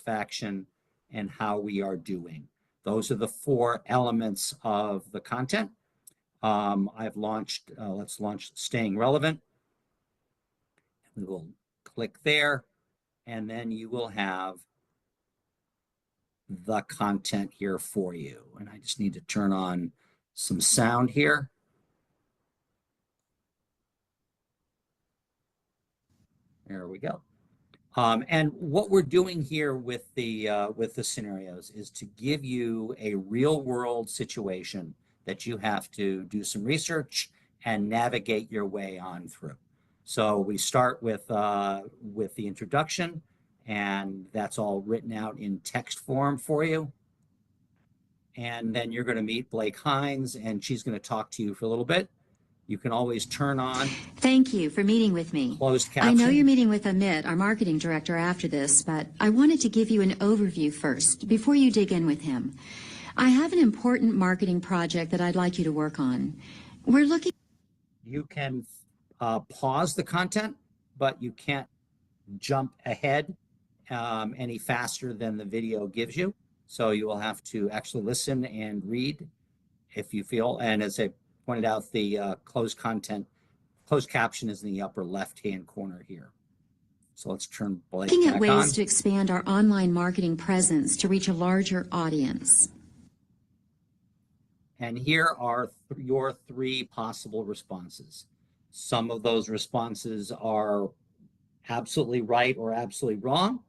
satisfaction, and how we are doing. Those are the 4 elements of the content. I've launched, let's launch Staying Relevant. We will click there, and then you will have the content here for you. And I just need to turn on some sound here. There we go. And what we're doing here with the scenarios is to give you a real world situation that you have to do some research and navigate your way on through. So we start with the introduction, and that's all written out in text form for you. And then you're going to meet Blake Hines, and she's going to talk to you for a little bit. You can always turn on. Thank you for meeting with me. Closed caption. I know you're meeting with Amit, our marketing director, after this, but I wanted to give you an overview first before you dig in with him. I have an important marketing project that I'd like you to work on. We're looking. You can pause the content, but you can't jump ahead any faster than the video gives you. So you will have to actually listen and read if you feel. And as I pointed out, the closed caption is in the upper left-hand corner here. So let's turn Blake looking at back ways on. to expand our online marketing presence to reach a larger audience. And here are your 3 possible responses. Some of those responses are absolutely right or absolutely wrong.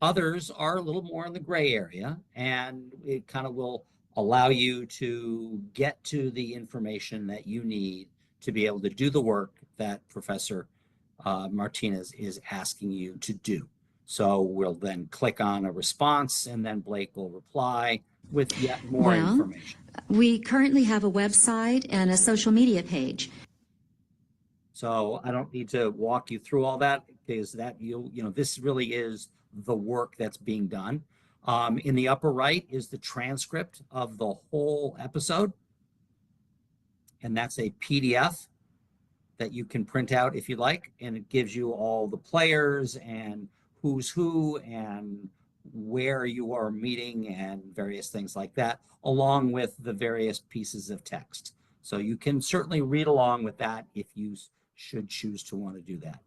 Others are a little more in the gray area, and it kind of will allow you to get to the information that you need to be able to do the work that Professor Martinez is asking you to do. So we'll then click on a response, and then Blake will reply with yet more information. We currently have a website and a social media page. So I don't need to walk you through all that, because that this really is the work that's being done. In the upper right is the transcript of the whole episode, and that's a PDF that you can print out if you like, and it gives you all the players and who's who and where you are meeting and various things like that, along with the various pieces of text. So you can certainly read along with that if you should choose to want to do that.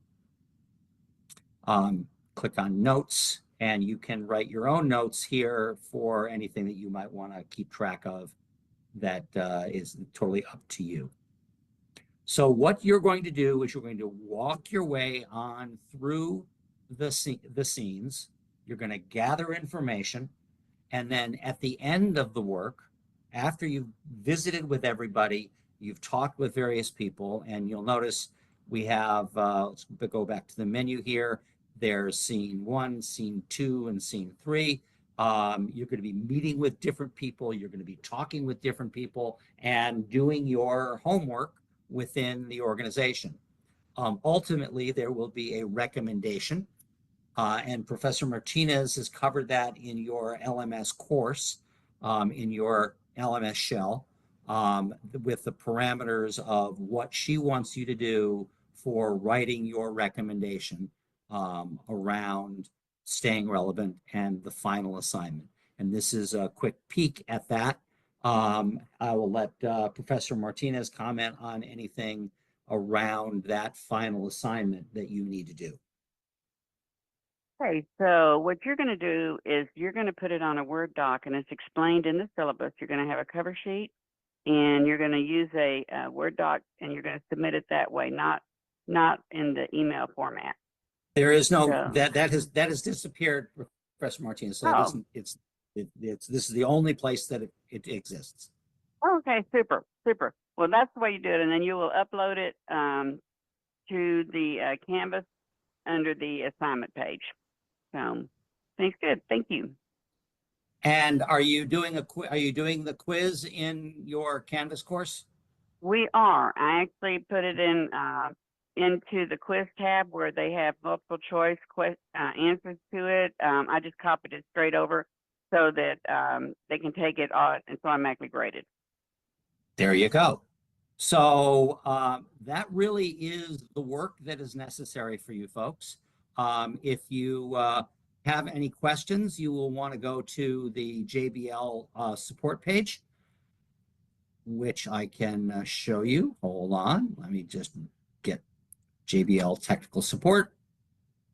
Click on notes, and you can write your own notes here for anything that you might want to keep track of. That is totally up to you. So what you're going to do is you're going to walk your way on through the scenes. You're going to gather information, and then at the end of the work, after you've visited with everybody, you've talked with various people, and you'll notice we have, let's go back to the menu here. There's scene 1, scene 2, and scene 3. You're going to be meeting with different people. You're going to be talking with different people and doing your homework within the organization. Ultimately, there will be a recommendation, and Professor Martinez has covered that in your LMS course, in your LMS shell, with the parameters of what she wants you to do for writing your recommendation around staying relevant and the final assignment. And this is a quick peek at that. I will let Professor Martinez comment on anything around that final assignment that you need to do. Okay, so what you're going to do is you're going to put it on a Word doc, and it's explained in the syllabus. You're going to have a cover sheet, and you're going to use a Word doc, and you're going to submit it that way, not in the email format. There is no that has disappeared, Professor Martinez. So this is the only place that it exists. Okay, super. Well, that's the way you do it, and then you will upload it to the Canvas under the assignment page. So, thanks. Good. Thank you. And are you doing the quiz in your Canvas course? We are. I actually put it in into the quiz tab where they have multiple choice answers to it. I just copied it straight over so that they can take it and so automatically graded. There you go. So that really is the work that is necessary for you folks. If you have any questions, you will want to go to the JBL support page, which I can show you. Hold on. Let me just get JBL technical support.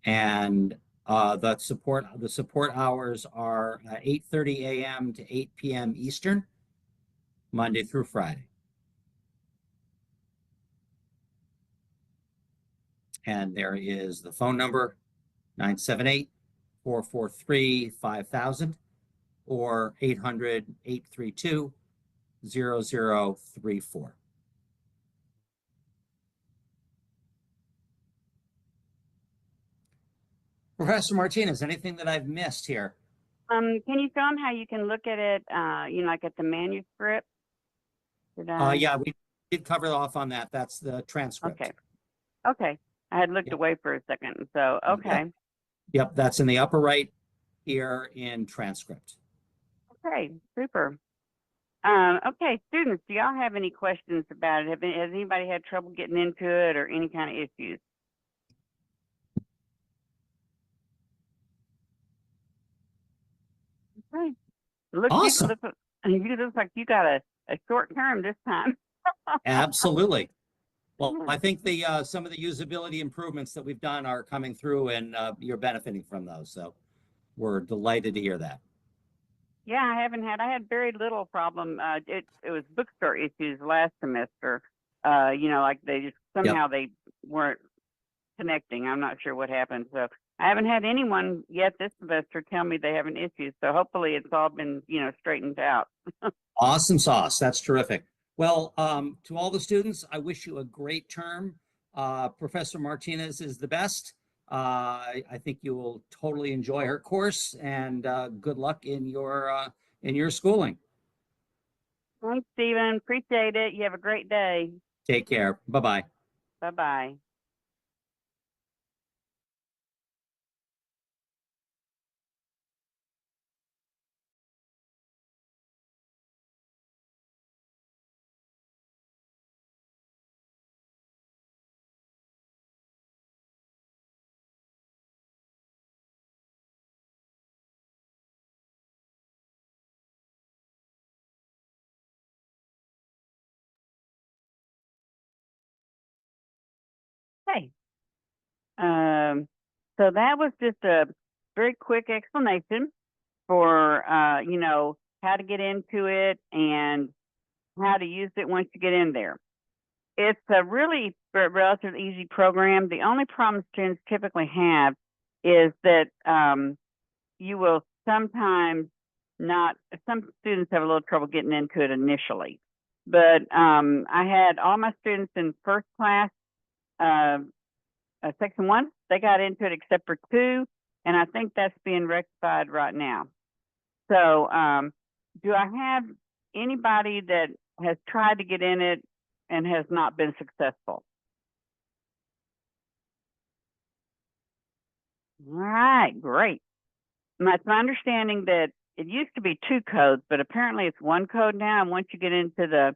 And the support hours are 8:30 a.m. to 8 p.m. Eastern, Monday through Friday. And there is the phone number, 978-443-5000 or 800-832-0034. Professor Martinez, anything that I've missed here? Can you show them how you can look at it, like at the manuscript? Yeah, we did cover off on that. That's the transcript. Okay. Okay. I had looked away for a second. So, okay. Yep, that's in the upper right here in transcript. Okay, super. Okay, students, do y'all have any questions about it? Has anybody had trouble getting into it or any kind of issues? Okay. Awesome. You look like you got a short term this time. Absolutely. Well, I think some of the usability improvements that we've done are coming through, and you're benefiting from those. So we're delighted to hear that. Yeah, I had very little problem. It was bookstore issues last semester. Like they just somehow they weren't connecting. I'm not sure what happened. So I haven't had anyone yet this semester tell me they have an issue. So hopefully it's all been, straightened out. Awesome sauce. That's terrific. Well, to all the students, I wish you a great term. Professor Martinez is the best. I think you will totally enjoy her course, and good luck in your schooling. Thanks, Stephen. Appreciate it. You have a great day. Take care. Bye-bye. Bye-bye. Hey. So that was just a very quick explanation for, how to get into it and how to use it once you get in there. It's a really relatively easy program. The only problem students typically have is that you will sometimes not, some students have a little trouble getting into it initially. But I had all my students in first class, section 1, they got into it except for 2, and I think that's being rectified right now. So do I have anybody that has tried to get in it and has not been successful? All right, great. It's my understanding that it used to be 2 codes, but apparently it's 1 code now. And once you get into the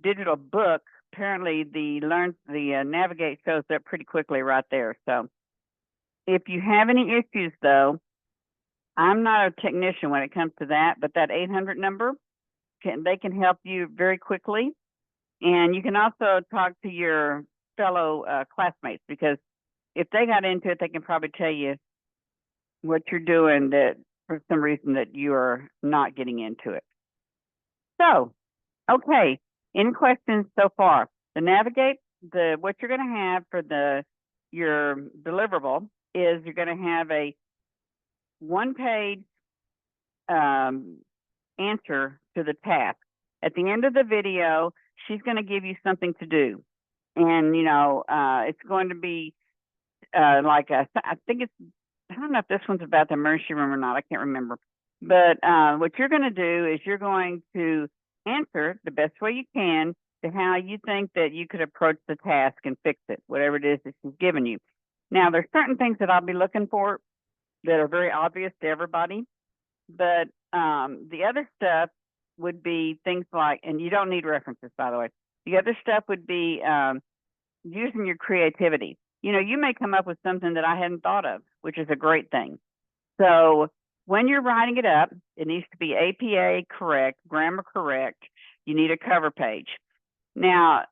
digital book, apparently the navigate shows up pretty quickly right there. So if you have any issues, though, I'm not a technician when it comes to that, but that 800 number, they can help you very quickly. And you can also talk to your fellow classmates, because if they got into it, they can probably tell you what you're doing that for some reason that you are not getting into it. So, okay, any questions so far? The navigate, what you're going to have for your deliverable is you're going to have a 1-page answer to the task. At the end of the video, she's going to give you something to do. And, it's going to be I don't know if this one's about the emergency room or not. I can't remember. But what you're going to do is you're going to answer the best way you can to how you think that you could approach the task and fix it, whatever it is that she's given you. Now, there's certain things that I'll be looking for that are very obvious to everybody. But the other stuff would be things like, and you don't need references, by the way. The other stuff would be using your creativity. You may come up with something that I hadn't thought of, which is a great thing. So when you're writing it up, it needs to be APA correct, grammar correct. You need a cover page. Now,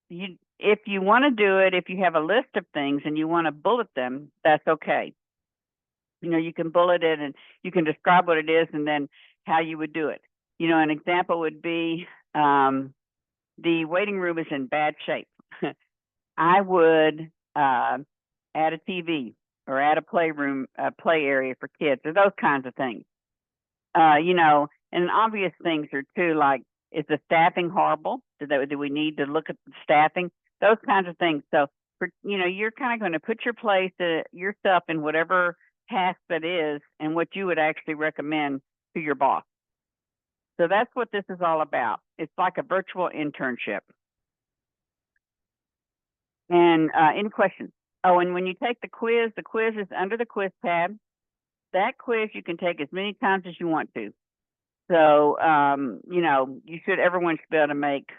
if you want to do it, if you have a list of things and you want to bullet them, that's okay. You know, you can bullet it and you can describe what it is and then how you would do it. You know, an example would be the waiting room is in bad shape. I would add a TV or add a playroom, play area for kids, or those kinds of things. You know, and obvious things are too, like, is the staffing horrible? Do we need to look at the staffing? Those kinds of things. So, you know, you're kind of going to put yourself in whatever task that is and what you would actually recommend to your boss. So that's what this is all about. It's like a virtual internship. And any questions? Oh, and when you take the quiz is under the quiz tab. That quiz you can take as many times as you want to. So, you know, everyone should be able to make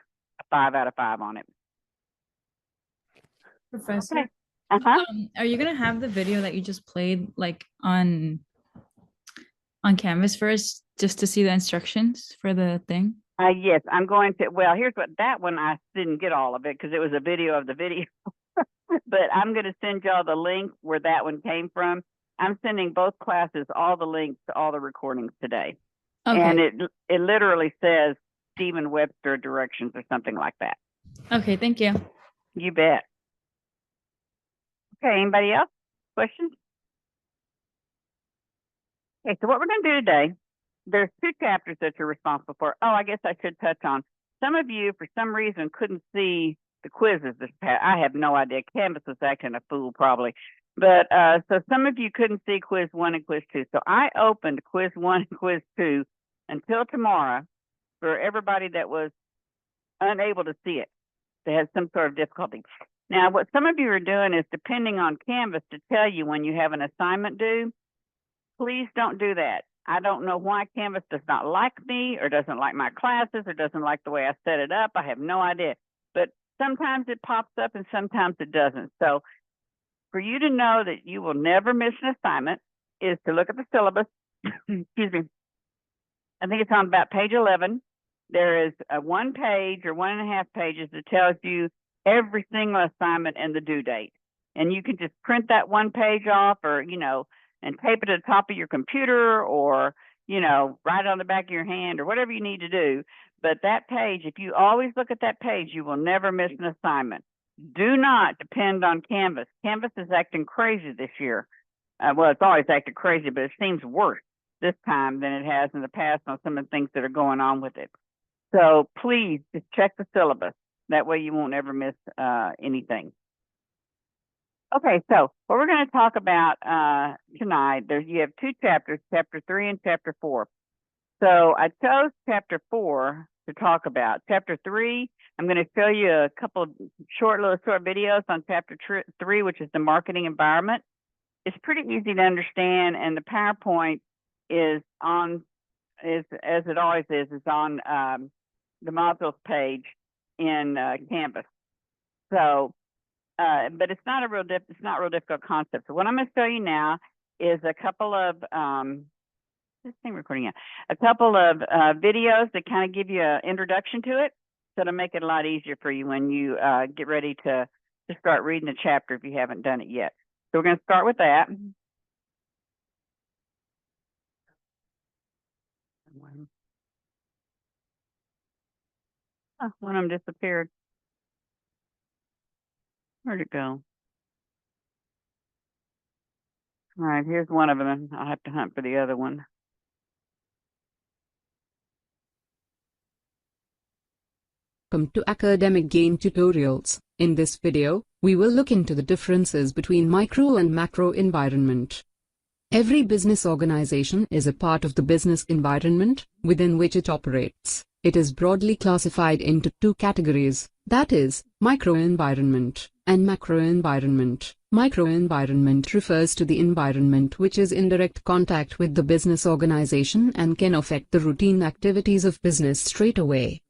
a 5 out of 5 on it. Professor, Okay. Uh-huh. are you gonna have the video that you just played like on Canvas first, just to see the instructions for the thing? Yes, I'm going to. Well, here's what that one, I didn't get all of it because it was a video of the video. But I'm going to send y'all the link where that one came from. I'm sending both classes all the links to all the recordings today. Okay. And it literally says Stephen Webster directions or something like that. Okay, thank you. You bet. Okay, anybody else? Questions? Okay, so what we're going to do today, there's 2 chapters that you're responsible for. Oh, I guess I should touch on. Some of you, for some reason, couldn't see the quizzes this past. I have no idea. Canvas was acting a fool probably. But so some of you couldn't see quiz 1 and quiz 2. So I opened quiz 1 and quiz 2 until tomorrow for everybody that was unable to see it. They had some sort of difficulty. Now, what some of you are doing is depending on Canvas to tell you when you have an assignment due. Please don't do that. I don't know why Canvas does not like me or doesn't like my classes or doesn't like the way I set it up. I have no idea. But sometimes it pops up and sometimes it doesn't. So for you to know that you will never miss an assignment is to look at the syllabus. Excuse me. I think it's on about page 11. There is a 1 page or 1.5 pages that tells you every single assignment and the due date. And you can just print that 1 page off or, you know, and tape it at the top of your computer or, you know, write it on the back of your hand or whatever you need to do. But that page, if you always look at that page, you will never miss an assignment. Do not depend on Canvas. Canvas is acting crazy this year. Well, it's always acted crazy, but it seems worse this time than it has in the past on some of the things that are going on with it. So please just check the syllabus. That way you won't ever miss anything. Okay, so what we're going to talk about tonight, you have 2 chapters, chapter 3 and chapter 4. So I chose chapter 4 to talk about. Chapter 3, I'm going to show you a couple of short videos on chapter 3, which is the marketing environment. It's pretty easy to understand, and the PowerPoint is on, as it always is on the modules page in Canvas. So, but it's not real difficult concept. So what I'm going to show you now is a couple of a couple of videos that kind of give you an introduction to it. So to make it a lot easier for you when you get ready to start reading the chapter if you haven't done it yet. So we're going to start with that. Oh, one of them disappeared. Where'd it go? All right, here's one of them. I'll have to hunt for the other one. Welcome to Academic Gain Tutorials. In this video, we will look into the differences between micro and macro environment. Every business organization is a part of the business environment within which it operates. It is broadly classified into 2 categories, that is, microenvironment and macroenvironment. Microenvironment refers to the environment which is in direct contact with the business organization and can affect the routine activities of business straight away.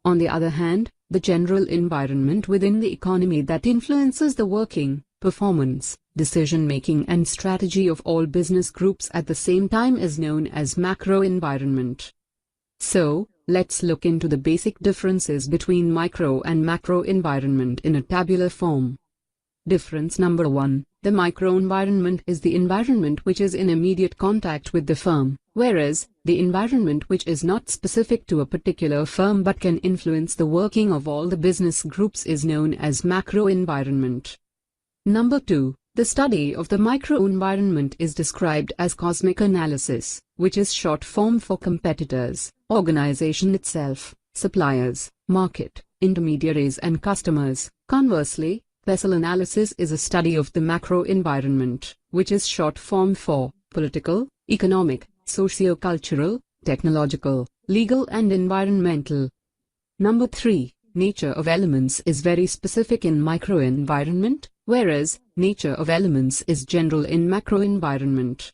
On the other hand, the general environment within the economy that influences the working, performance, decision-making and strategy of all business groups at the same time is known as macro environment. So, let's look into the basic differences between micro and macro environment in a tabular form. Difference number 1. The microenvironment is the environment which is in immediate contact with the firm, whereas the environment which is not specific to a particular firm but can influence the working of all the business groups is known as macro environment. Number 2. The study of the microenvironment is described as cosmic analysis, which is short form for competitors, organization itself, suppliers, market, intermediaries and customers. Conversely, PESEL analysis is a study of the macro environment, which is short form for political, economic, socio-cultural, technological, legal and environmental. Number 3. Nature of elements is very specific in microenvironment, whereas nature of elements is general in macroenvironment.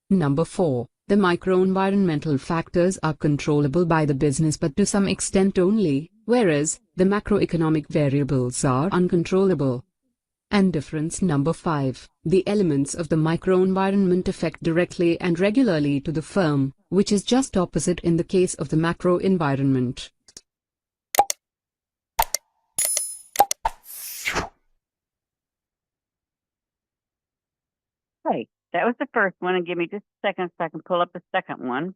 Number 4. The microenvironmental factors are controllable by the business but to some extent only, whereas the macroeconomic variables are uncontrollable. And difference number 5. The elements of the microenvironment affect directly and regularly to the firm, which is just opposite in the case of the macroenvironment. Hey, that was the first one, and give me just a second so I can pull up the second one.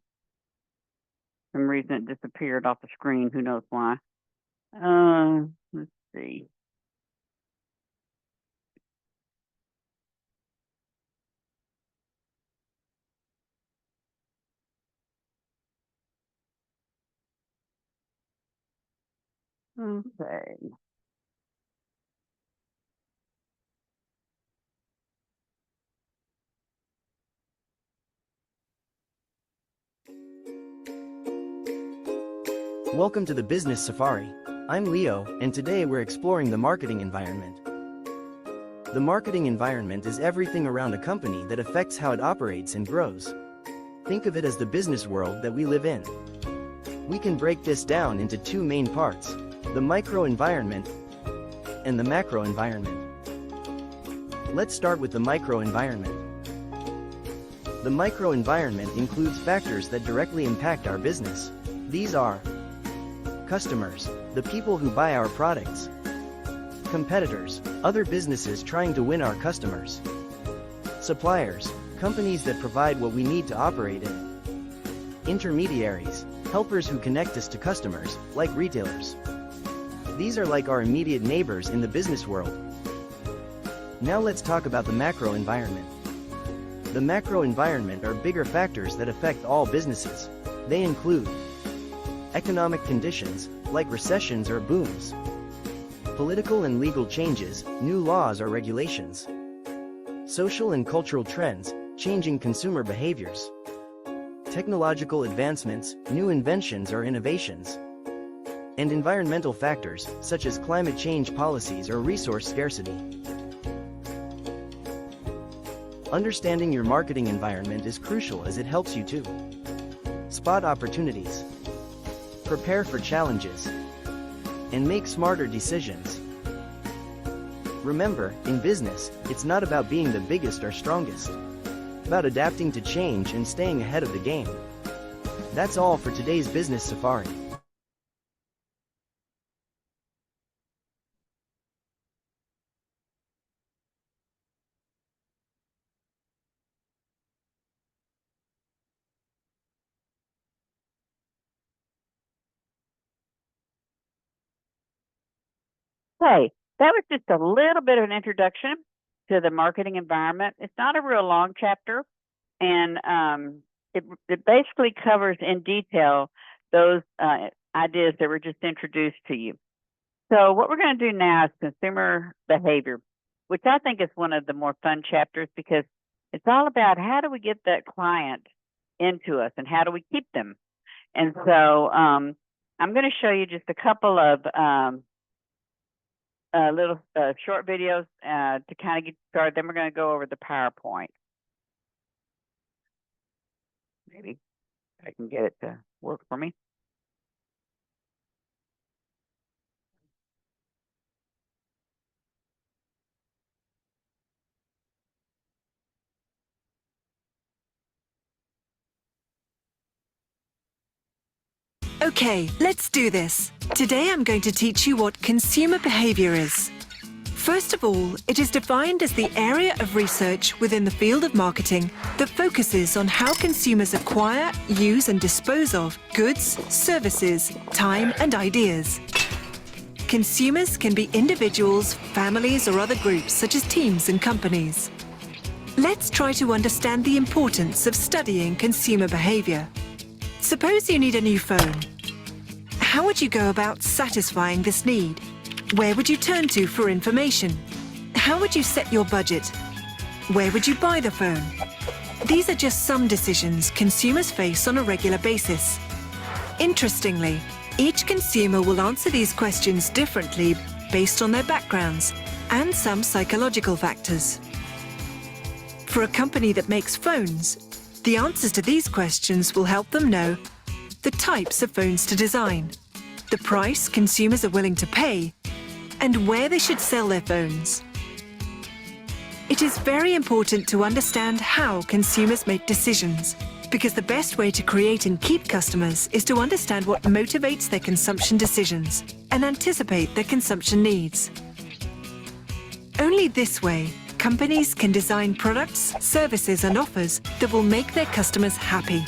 For some reason it disappeared off the screen. Who knows why? Let's see. Okay. Welcome to the Business Safari. I'm Leo, and today we're exploring the marketing environment. The marketing environment is everything around a company that affects how it operates and grows. Think of it as the business world that we live in. We can break this down into two main parts: the micro environment and the macro environment. Let's start with the micro environment. The micro environment includes factors that directly impact our business. These are customers, the people who buy our products; competitors, other businesses trying to win our customers; suppliers, companies that provide what we need to operate in; intermediaries, helpers who connect us to customers, like retailers. These are like our immediate neighbors in the business world. Now let's talk about the macro environment. The macro environment are bigger factors that affect all businesses. They include economic conditions, like recessions or booms; political and legal changes, new laws or regulations; social and cultural trends, changing consumer behaviors; technological advancements, new inventions or innovations; and environmental factors, such as climate change policies or resource scarcity. Understanding your marketing environment is crucial as it helps you to spot opportunities, prepare for challenges, and make smarter decisions. Remember, in business, it's not about being the biggest or strongest. It's about adapting to change and staying ahead of the game. That's all for today's Business Safari. Okay, that was just a little bit of an introduction to the marketing environment. It's not a real long chapter, and it basically covers in detail those ideas that were just introduced to you. So what we're going to do now is consumer behavior, which I think is one of the more fun chapters because it's all about how do we get that client into us and how do we keep them. And so I'm going to show you just a couple of little short videos to kind of get started. Then we're going to go over the PowerPoint. Maybe I can get it to work for me. Okay, let's do this. Today I'm going to teach you what consumer behavior is. First of all, it is defined as the area of research within the field of marketing that focuses on how consumers acquire, use and dispose of goods, services, time and ideas. Consumers can be individuals, families or other groups such as teams and companies. Let's try to understand the importance of studying consumer behavior. Suppose you need a new phone. How would you go about satisfying this need? Where would you turn to for information? How would you set your budget? Where would you buy the phone? These are just some decisions consumers face on a regular basis. Interestingly, each consumer will answer these questions differently based on their backgrounds and some psychological factors. For a company that makes phones, the answers to these questions will help them know the types of phones to design, the price consumers are willing to pay, and where they should sell their phones. It is very important to understand how consumers make decisions, because the best way to create and keep customers is to understand what motivates their consumption decisions and anticipate their consumption needs. Only this way, companies can design products, services and offers that will make their customers happy.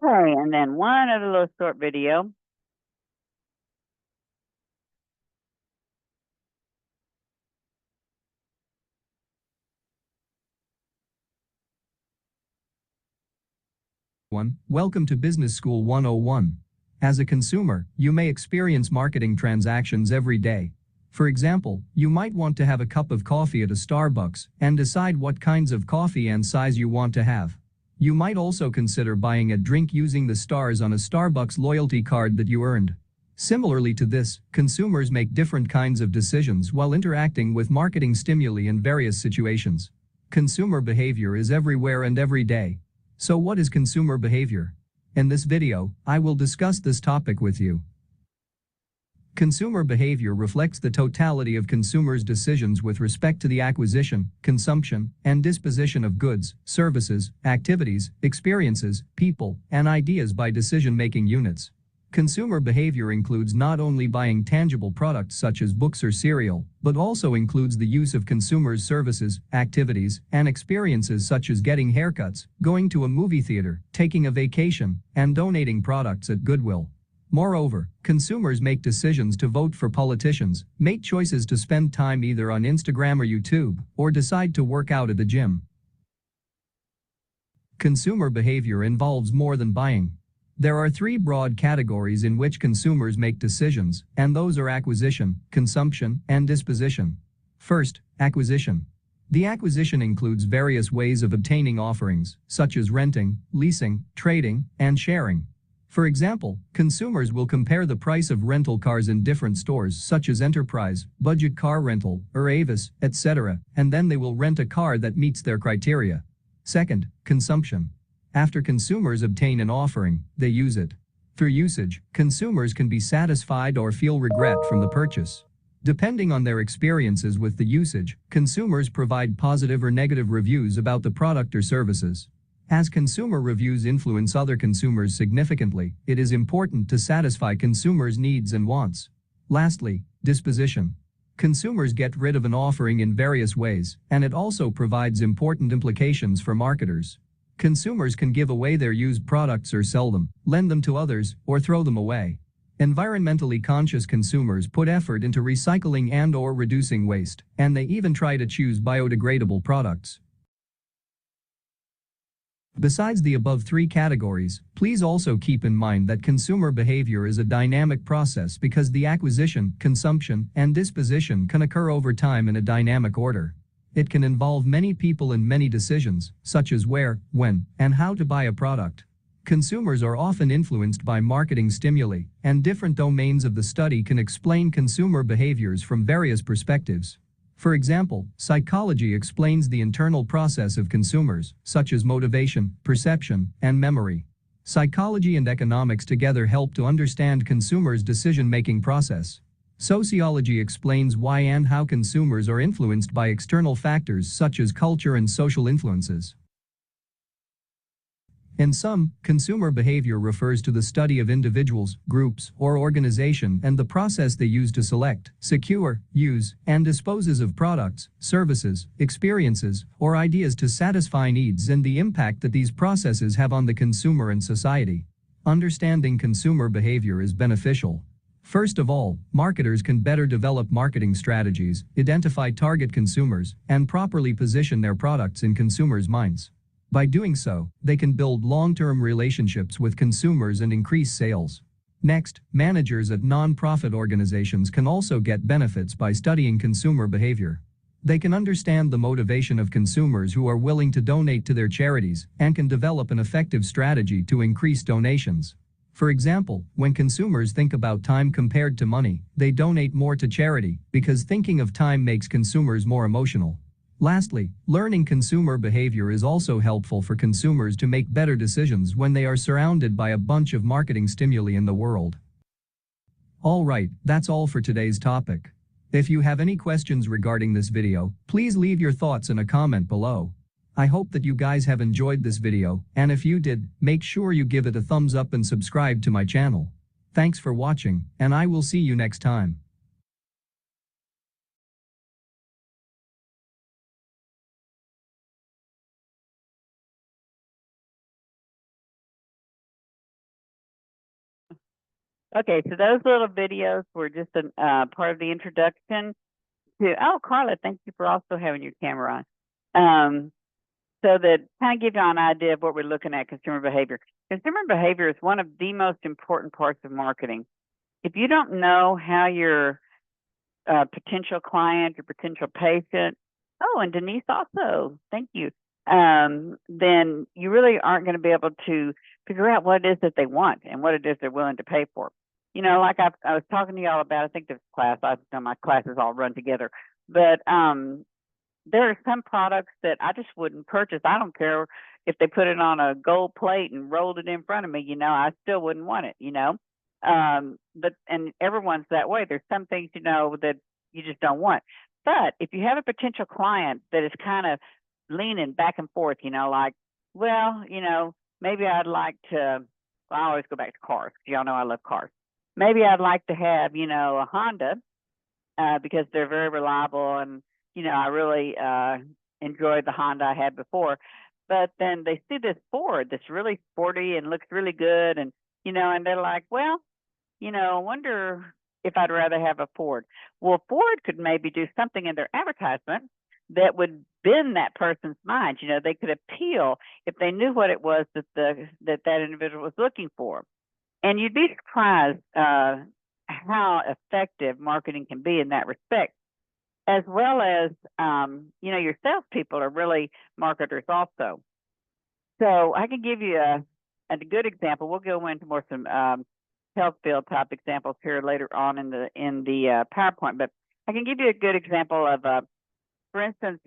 Okay, and then one other little short video. Welcome to Business School 101. As a consumer, you may experience marketing transactions every day. For example, you might want to have a cup of coffee at a Starbucks and decide what kinds of coffee and size you want to have. You might also consider buying a drink using the stars on a Starbucks loyalty card that you earned. Similarly to this, consumers make different kinds of decisions while interacting with marketing stimuli in various situations. Consumer behavior is everywhere and every day. So what is consumer behavior? In this video, I will discuss this topic with you. Consumer behavior reflects the totality of consumers' decisions with respect to the acquisition, consumption, and disposition of goods, services, activities, experiences, people, and ideas by decision-making units. Consumer behavior includes not only buying tangible products such as books or cereal, but also includes the use of consumers' services, activities, and experiences such as getting haircuts, going to a movie theater, taking a vacation, and donating products at Goodwill. Moreover, consumers make decisions to vote for politicians, make choices to spend time either on Instagram or YouTube, or decide to work out at the gym. Consumer behavior involves more than buying. There are three broad categories in which consumers make decisions, and those are acquisition, consumption, and disposition. First, acquisition. The acquisition includes various ways of obtaining offerings, such as renting, leasing, trading, and sharing. For example, consumers will compare the price of rental cars in different stores such as Enterprise, Budget Car Rental, or Avis, etc., and then they will rent a car that meets their criteria. Second, consumption. After consumers obtain an offering, they use it. Through usage, consumers can be satisfied or feel regret from the purchase. Depending on their experiences with the usage, consumers provide positive or negative reviews about the product or services. As consumer reviews influence other consumers significantly, it is important to satisfy consumers' needs and wants. Lastly, disposition. Consumers get rid of an offering in various ways, and it also provides important implications for marketers. Consumers can give away their used products or sell them, lend them to others, or throw them away. Environmentally conscious consumers put effort into recycling and/or reducing waste, and they even try to choose biodegradable products. Besides the above three categories, please also keep in mind that consumer behavior is a dynamic process because the acquisition, consumption, and disposition can occur over time in a dynamic order. It can involve many people and many decisions, such as where, when, and how to buy a product. Consumers are often influenced by marketing stimuli, and different domains of the study can explain consumer behaviors from various perspectives. For example, psychology explains the internal process of consumers, such as motivation, perception, and memory. Psychology and economics together help to understand consumers' decision-making process. Sociology explains why and how consumers are influenced by external factors such as culture and social influences. In sum, consumer behavior refers to the study of individuals, groups, or organization and the process they use to select, secure, use, and disposes of products, services, experiences, or ideas to satisfy needs and the impact that these processes have on the consumer and society. Understanding consumer behavior is beneficial. First of all, marketers can better develop marketing strategies, identify target consumers, and properly position their products in consumers' minds. By doing so, they can build long-term relationships with consumers and increase sales. Next, managers at non-profit organizations can also get benefits by studying consumer behavior. They can understand the motivation of consumers who are willing to donate to their charities and can develop an effective strategy to increase donations. For example, when consumers think about time compared to money, they donate more to charity because thinking of time makes consumers more emotional. Lastly, learning consumer behavior is also helpful for consumers to make better decisions when they are surrounded by a bunch of marketing stimuli in the world. Alright, that's all for today's topic. If you have any questions regarding this video, please leave your thoughts in a comment below. I hope that you guys have enjoyed this video, and if you did, make sure you give it a thumbs up and subscribe to my channel. Thanks for watching, and I will see you next time. Okay, so those little videos were just a part of the introduction to, oh, Carla, thank you for also having your camera on. So that kind of give you an idea of what we're looking at, consumer behavior. Consumer behavior is one of the most important parts of marketing. If you don't know how your potential client, your potential patient, oh, and Denise also, thank you, then you really aren't going to be able to figure out what it is that they want and what it is they're willing to pay for. You know, like I was talking to y'all about, I think this class, I know my classes all run together, but there are some products that I just wouldn't purchase. I don't care if they put it on a gold plate and rolled it in front of me, you know, I still wouldn't want it, you know. But and everyone's that way. There's some things, you know, that you just don't want. But if you have a potential client that is kind of leaning back and forth, you know, like, well, you know, maybe I'd like to, well, I always go back to cars. Y'all know I love cars. Maybe I'd like to have, you know, a Honda because they're very reliable and, you know, I really enjoyed the Honda I had before. But then they see this Ford that's really sporty and looks really good. And, you know, and they're like, well, you know, I wonder if I'd rather have a Ford. Well, Ford could maybe do something in their advertisement that would bend that person's mind. You know, they could appeal if they knew what it was that that individual was looking for. And you'd be surprised how effective marketing can be in that respect, as well as, you know, your salespeople are really marketers also. So I can give you a good example. We'll go into more some health field type examples here later on in the PowerPoint, but I can give you a good example of, for instance,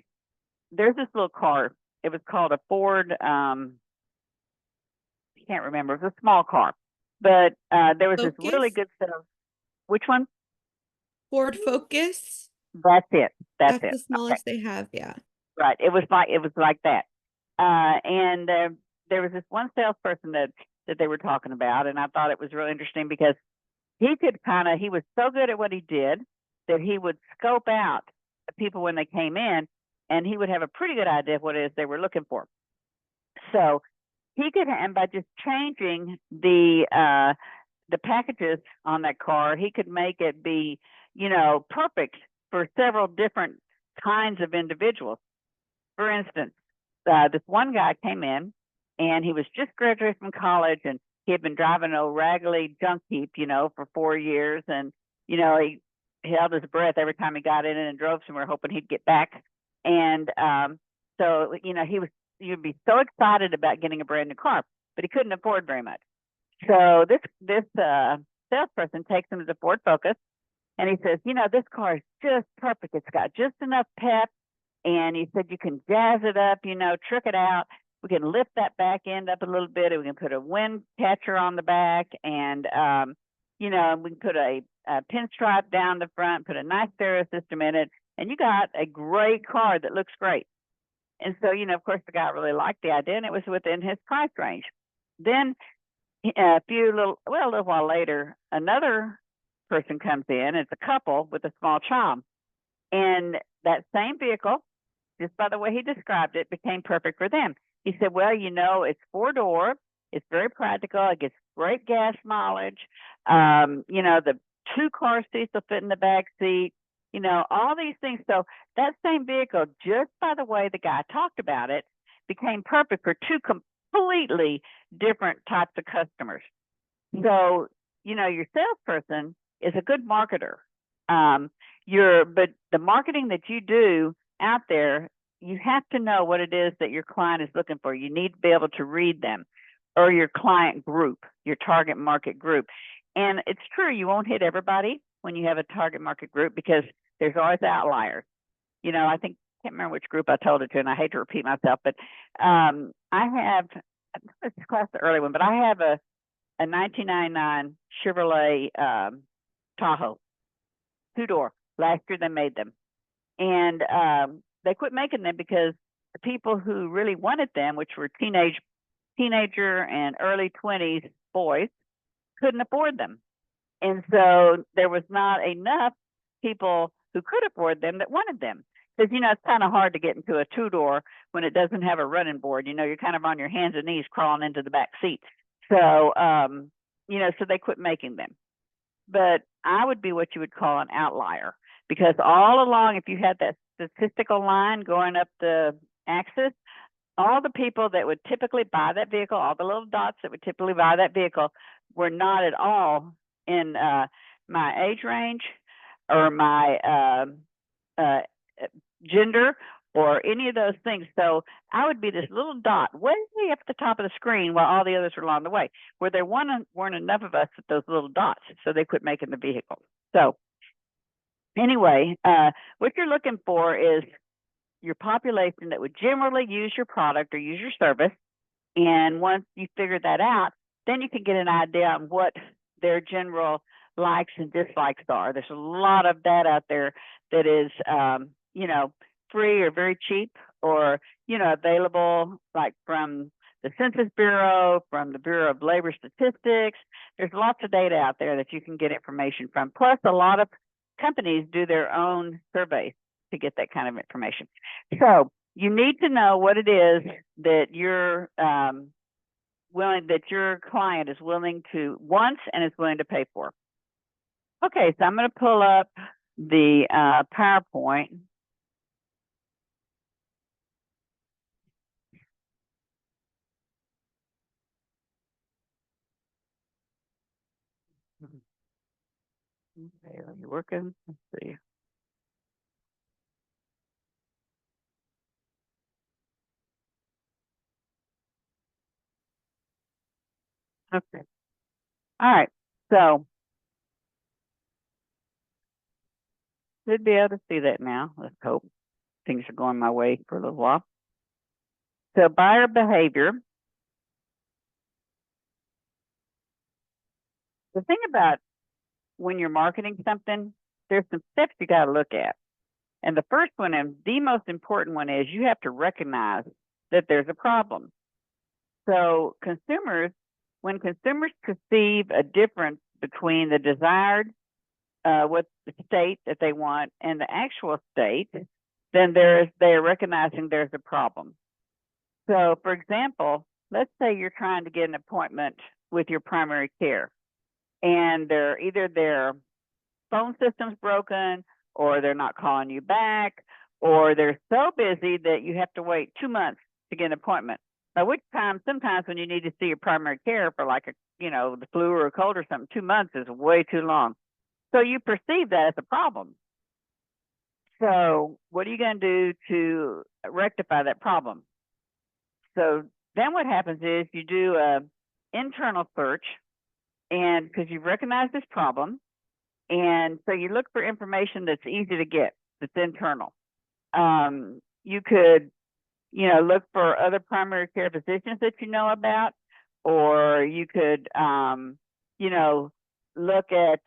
there's this little car. It was called a Ford, I can't remember, it was a small car. But there was Focus? this really good sales. Which one? Ford Focus. That's it. That's That's it. the smallest they have, yeah. Right. It was like that. And there was this one salesperson that they were talking about, and I thought it was really interesting because he was so good at what he did that he would scope out the people when they came in, and he would have a pretty good idea of what it is they were looking for. So he could, and by just changing the packages on that car, he could make it be, you know, perfect for several different kinds of individuals. For instance, this one guy came in and he was just graduated from college and he had been driving an old raggedy junk heap, you know, for 4 years. And, you know, he held his breath every time he got in it and drove somewhere hoping he'd get back. And so, you know, you'd be so excited about getting a brand new car, but he couldn't afford very much. So this salesperson takes him to the Ford Focus and he says, you know, this car is just perfect. It's got just enough pep. And he said, you can jazz it up, you know, trick it out. we can lift that back end up a little bit, and we can put a wind catcher on the back, and you know, we can put a pinstripe down the front, put a nice stereo system in it, and you got a great car that looks great. And so, you know, of course, the guy really liked the idea, and it was within his price range. Then a little while later, another person comes in. It's a couple with a small child, and that same vehicle, just by the way he described it, became perfect for them. He said, well, you know, it's 4-door, it's very practical, it gets great gas mileage, you know, the 2 car seats will fit in the back seat, you know, all these things. So that same vehicle, just by the way the guy talked about it, became perfect for 2 completely different types of customers. So, you know, your salesperson is a good marketer. But the marketing that you do out there, you have to know what it is that your client is looking for. You need to be able to read them, or your client group, your target market group. And it's true, you won't hit everybody when you have a target market group, because there's always outliers. You know, I can't remember which group I told it to, and I hate to repeat myself, but I have, it's class the early one, but I have a 1999 Chevrolet Tahoe, 2-door. Last year they made them, and they quit making them because the people who really wanted them, which were teenager and early 20s boys, couldn't afford them. And so there was not enough people who could afford them that wanted them. Because, you know, it's kind of hard to get into a 2-door when it doesn't have a running board. You know, you're kind of on your hands and knees crawling into the back seat. So, you know, so they quit making them. But I would be what you would call an outlier, because all along, if you had that statistical line going up the axis, all the people that would typically buy that vehicle, all the little dots that would typically buy that vehicle, were not at all in my age range or my gender or any of those things. So I would be this little dot way up the top of the screen while all the others were along the way, where there weren't enough of us with those little dots, so they quit making the vehicle. So anyway, what you're looking for is your population that would generally use your product or use your service. And once you figure that out, then you can get an idea on what their general likes and dislikes are. There's a lot of that out there that is, you know, free or very cheap, or, you know, available like from the Census Bureau, from the Bureau of Labor Statistics. There's lots of data out there that you can get information from. Plus, a lot of companies do their own surveys to get that kind of information. So you need to know what it is that you're that your client is willing to want and is willing to pay for. Okay, so I'm going to pull up the PowerPoint. Okay, are you working? Let's see. Okay. All right. So should be able to see that now. Let's hope things are going my way for a little while. So buyer behavior. The thing about when you're marketing something, there's some steps you got to look at. And the first one, and the most important one, is you have to recognize that there's a problem. So when consumers perceive a difference between the desired, what the state that they want, and the actual state, then they're recognizing there's a problem. So, for example, let's say you're trying to get an appointment with your primary care, and either their phone system's broken, or they're not calling you back, or they're so busy that you have to wait 2 months to get an appointment. By which time, sometimes when you need to see your primary care for like the flu or a cold or something, 2 months is way too long. So you perceive that as a problem. So what are you going to do to rectify that problem? So then what happens is you do an internal search, and because you've recognized this problem, and so you look for information that's easy to get, that's internal. You could look for other primary care physicians that you know about, or you could, look at,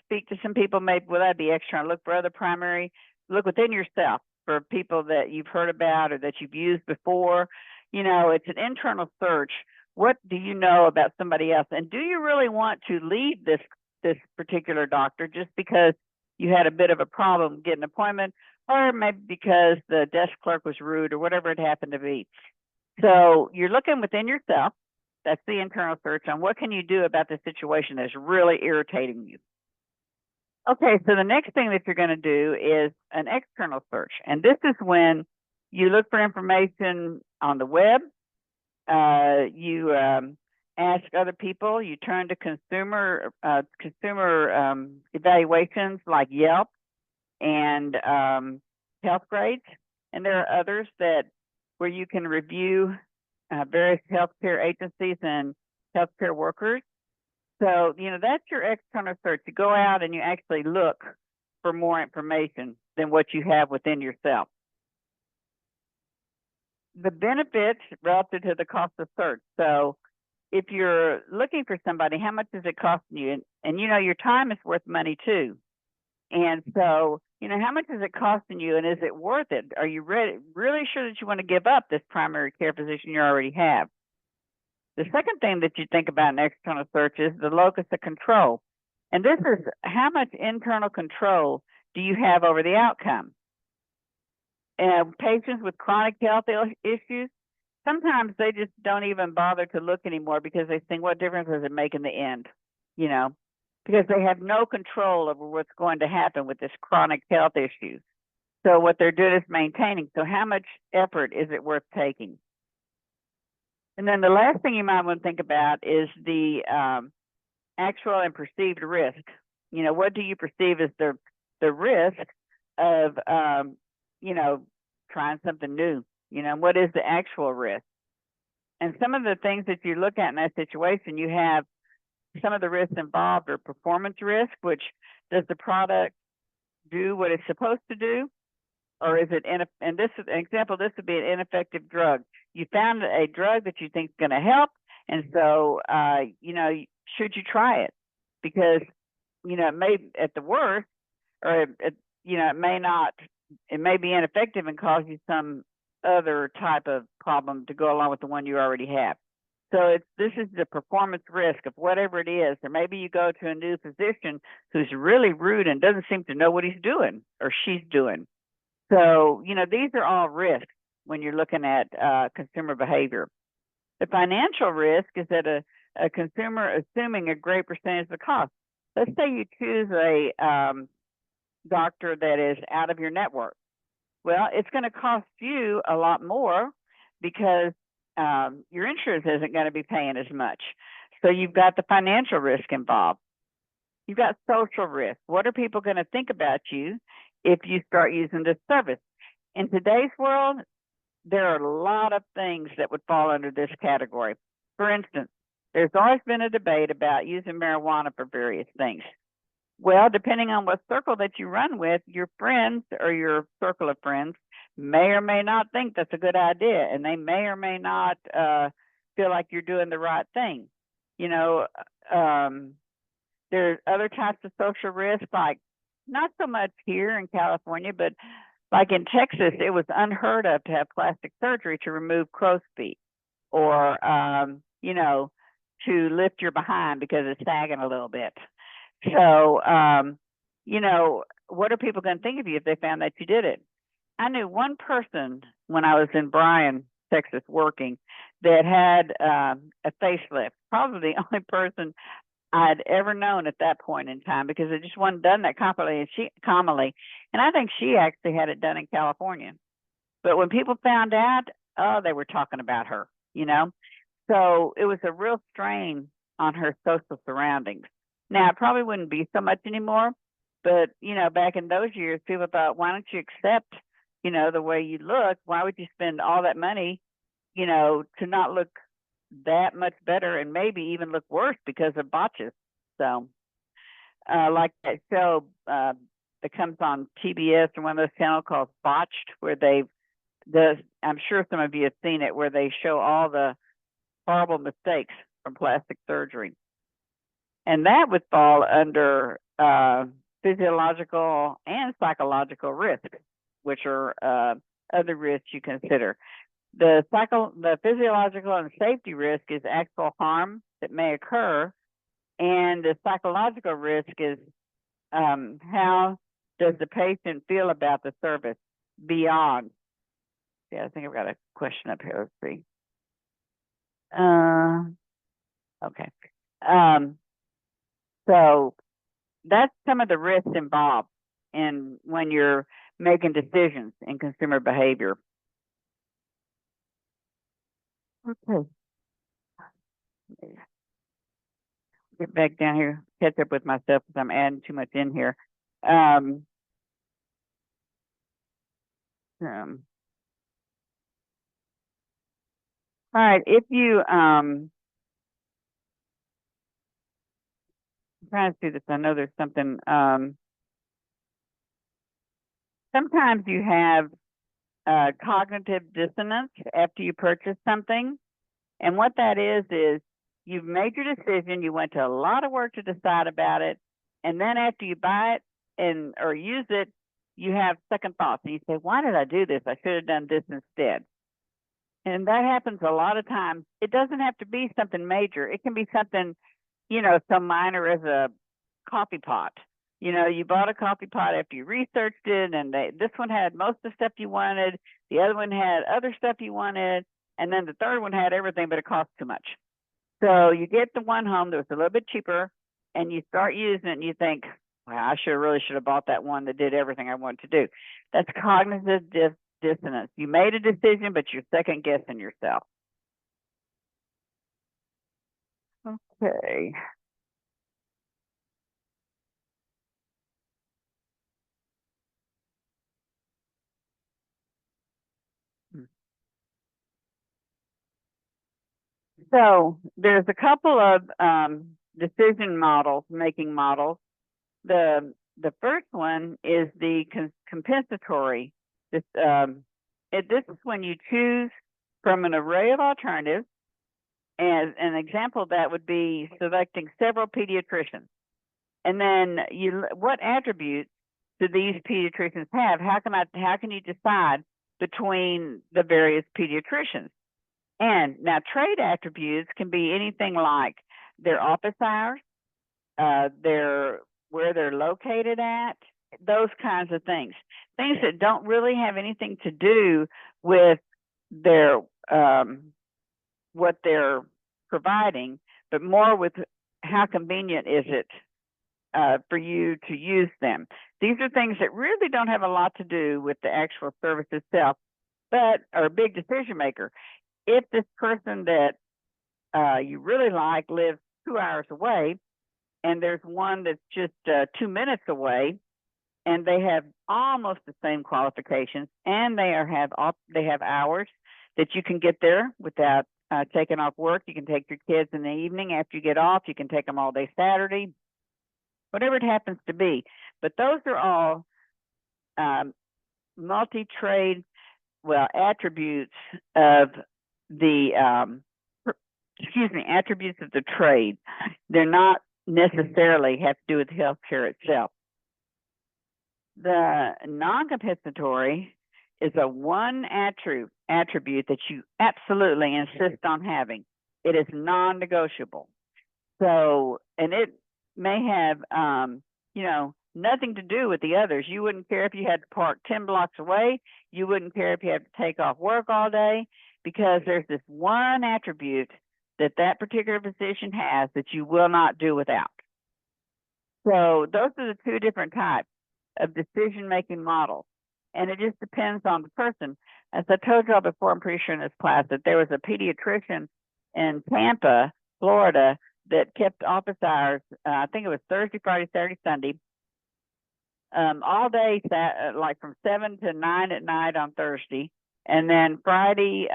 speak to some people, maybe, well, that'd be external. Look for other primary, look within yourself for people that you've heard about or that you've used before. It's an internal search. What do you know about somebody else? And do you really want to leave this particular doctor just because you had a bit of a problem getting an appointment, or maybe because the desk clerk was rude, or whatever it happened to be? So you're looking within yourself. That's the internal search on what can you do about the situation that's really irritating you. Okay, so the next thing that you're going to do is an external search. And this is when you look for information on the web, you ask other people, you turn to consumer evaluations like Yelp and Health Grades. And there are others where you can review various healthcare agencies and healthcare workers. So, that's your external search. You go out and you actually look for more information than what you have within yourself. The benefits relative to the cost of search. So if you're looking for somebody, how much is it costing you? And your time is worth money too. And so, how much is it costing you, and is it worth it? Are you really sure that you want to give up this primary care physician you already have? The second thing that you think about in external search is the locus of control. And this is how much internal control do you have over the outcome? Patients with chronic health issues, sometimes they just don't even bother to look anymore because they think, what difference does it make in the end? Because they have no control over what's going to happen with this chronic health issues. So what they're doing is maintaining. So how much effort is it worth taking? And then the last thing you might want to think about is the actual and perceived risk. What do you perceive as the risk of, trying something new? What is the actual risk? And some of the things that you look at in that situation, you have some of the risks involved are performance risk, which does the product do what it's supposed to do? Or is it, and this is an example, this would be an ineffective drug. You found a drug that you think is going to help, and so, should you try it? Because, it may, at the worst, or, it may be ineffective and cause you some other type of problem to go along with the one you already have. So this is the performance risk of whatever it is. Or maybe you go to a new physician who's really rude and doesn't seem to know what he's doing or she's doing. So, these are all risks when you're looking at consumer behavior. The financial risk is that a consumer assuming a great percentage of the cost. Let's say you choose a doctor that is out of your network. Well, it's going to cost you a lot more because your insurance isn't going to be paying as much. So you've got the financial risk involved. You've got social risk. What are people going to think about you if you start using this service? In today's world, there are a lot of things that would fall under this category. For instance, there's always been a debate about using marijuana for various things. Well, depending on what circle that you run with, your friends or your circle of friends may or may not think that's a good idea, and they may or may not feel like you're doing the right thing. There's other types of social risk, like not so much here in California, but like in Texas, it was unheard of to have plastic surgery to remove crow's feet, or to lift your behind because it's sagging a little bit. So, what are people going to think of you if they found that you did it? I knew one person when I was in Bryan, Texas, working that had a facelift. Probably the only person I'd ever known at that point in time, because it just wasn't done that commonly. And I think she actually had it done in California. But when people found out, they were talking about her, So it was a real strain on her social surroundings. Now, it probably wouldn't be so much anymore, but, back in those years, people thought, why don't you accept, the way you look? Why would you spend all that money, to not look that much better and maybe even look worse because of botches? So, like that show that comes on TBS or one of those channels called Botched, where they've I'm sure some of you have seen it where they show all the horrible mistakes from plastic surgery. And that would fall under physiological and psychological risks, which are other risks you consider. The physiological and safety risk is actual harm that may occur, and the psychological risk is how does the patient feel about the service beyond. Yeah, I think I've got a question up here. Let's see. Okay. So that's some of the risks involved in when you're making decisions in consumer behavior. Okay. Get back down here, catch up with myself because I'm adding too much in here. All right, if you I'm trying to see this, I know there's something sometimes you have cognitive dissonance after you purchase something. And what that is you've made your decision, you went to a lot of work to decide about it, and then after you buy it or use it, you have second thoughts and you say, why did I do this? I should have done this instead. And that happens a lot of times. It doesn't have to be something major. It can be something, so minor as a coffee pot. You bought a coffee pot after you researched it, and this one had most of the stuff you wanted. The other one had other stuff you wanted. And then the third one had everything, but it cost too much. So you get the one home that was a little bit cheaper, and you start using it, and you think, well, I really should have bought that one that did everything I wanted to do. That's cognitive dissonance. You made a decision, but you're second guessing yourself. Okay. So there's a couple of making models. The first one is the compensatory. This is when you choose from an array of alternatives. And an example of that would be selecting several pediatricians. And then what attributes do these pediatricians have? How can you decide between the various pediatricians? And now trade attributes can be anything like their office hours, where they're located at, those kinds of things. Things that don't really have anything to do with their what they're providing, but more with how convenient is it for you to use them. These are things that really don't have a lot to do with the actual service itself, but are a big decision maker. If this person that you really like lives 2 hours away, and there's one that's just 2 minutes away, and they have almost the same qualifications, and they have hours that you can get there without taking off work. You can take your kids in the evening after you get off. You can take them all day Saturday, whatever it happens to be. But those are all multi-trade, attributes of the attributes of the trade. They're not necessarily have to do with healthcare itself. The non-compensatory is a one attribute that you absolutely insist on having. It is non-negotiable. So, and it may have, nothing to do with the others. You wouldn't care if you had to park 10 blocks away. You wouldn't care if you had to take off work all day, because there's this one attribute that particular position has that you will not do without. So those are the two different types of decision-making models. And it just depends on the person. As I told y'all before, I'm pretty sure in this class, that there was a pediatrician in Tampa, Florida, that kept office hours, I think it was Thursday, Friday, Saturday, Sunday, all day, like from 7 to 9 at night on Thursday, and then Friday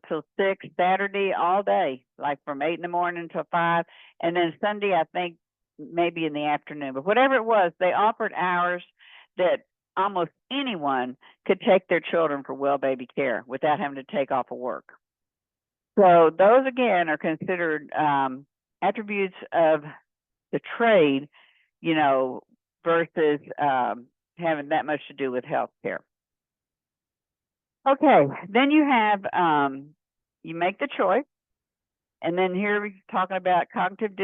till 6, Saturday all day, like from 8 in the morning till 5, and then Sunday, I think maybe in the afternoon. But whatever it was, they offered hours that almost anyone could take their children for well baby care without having to take off of work. So those again are considered attributes of the trade, you know, versus having that much to do with healthcare. Okay, then you have you make the choice, and then here we're talking about cognitive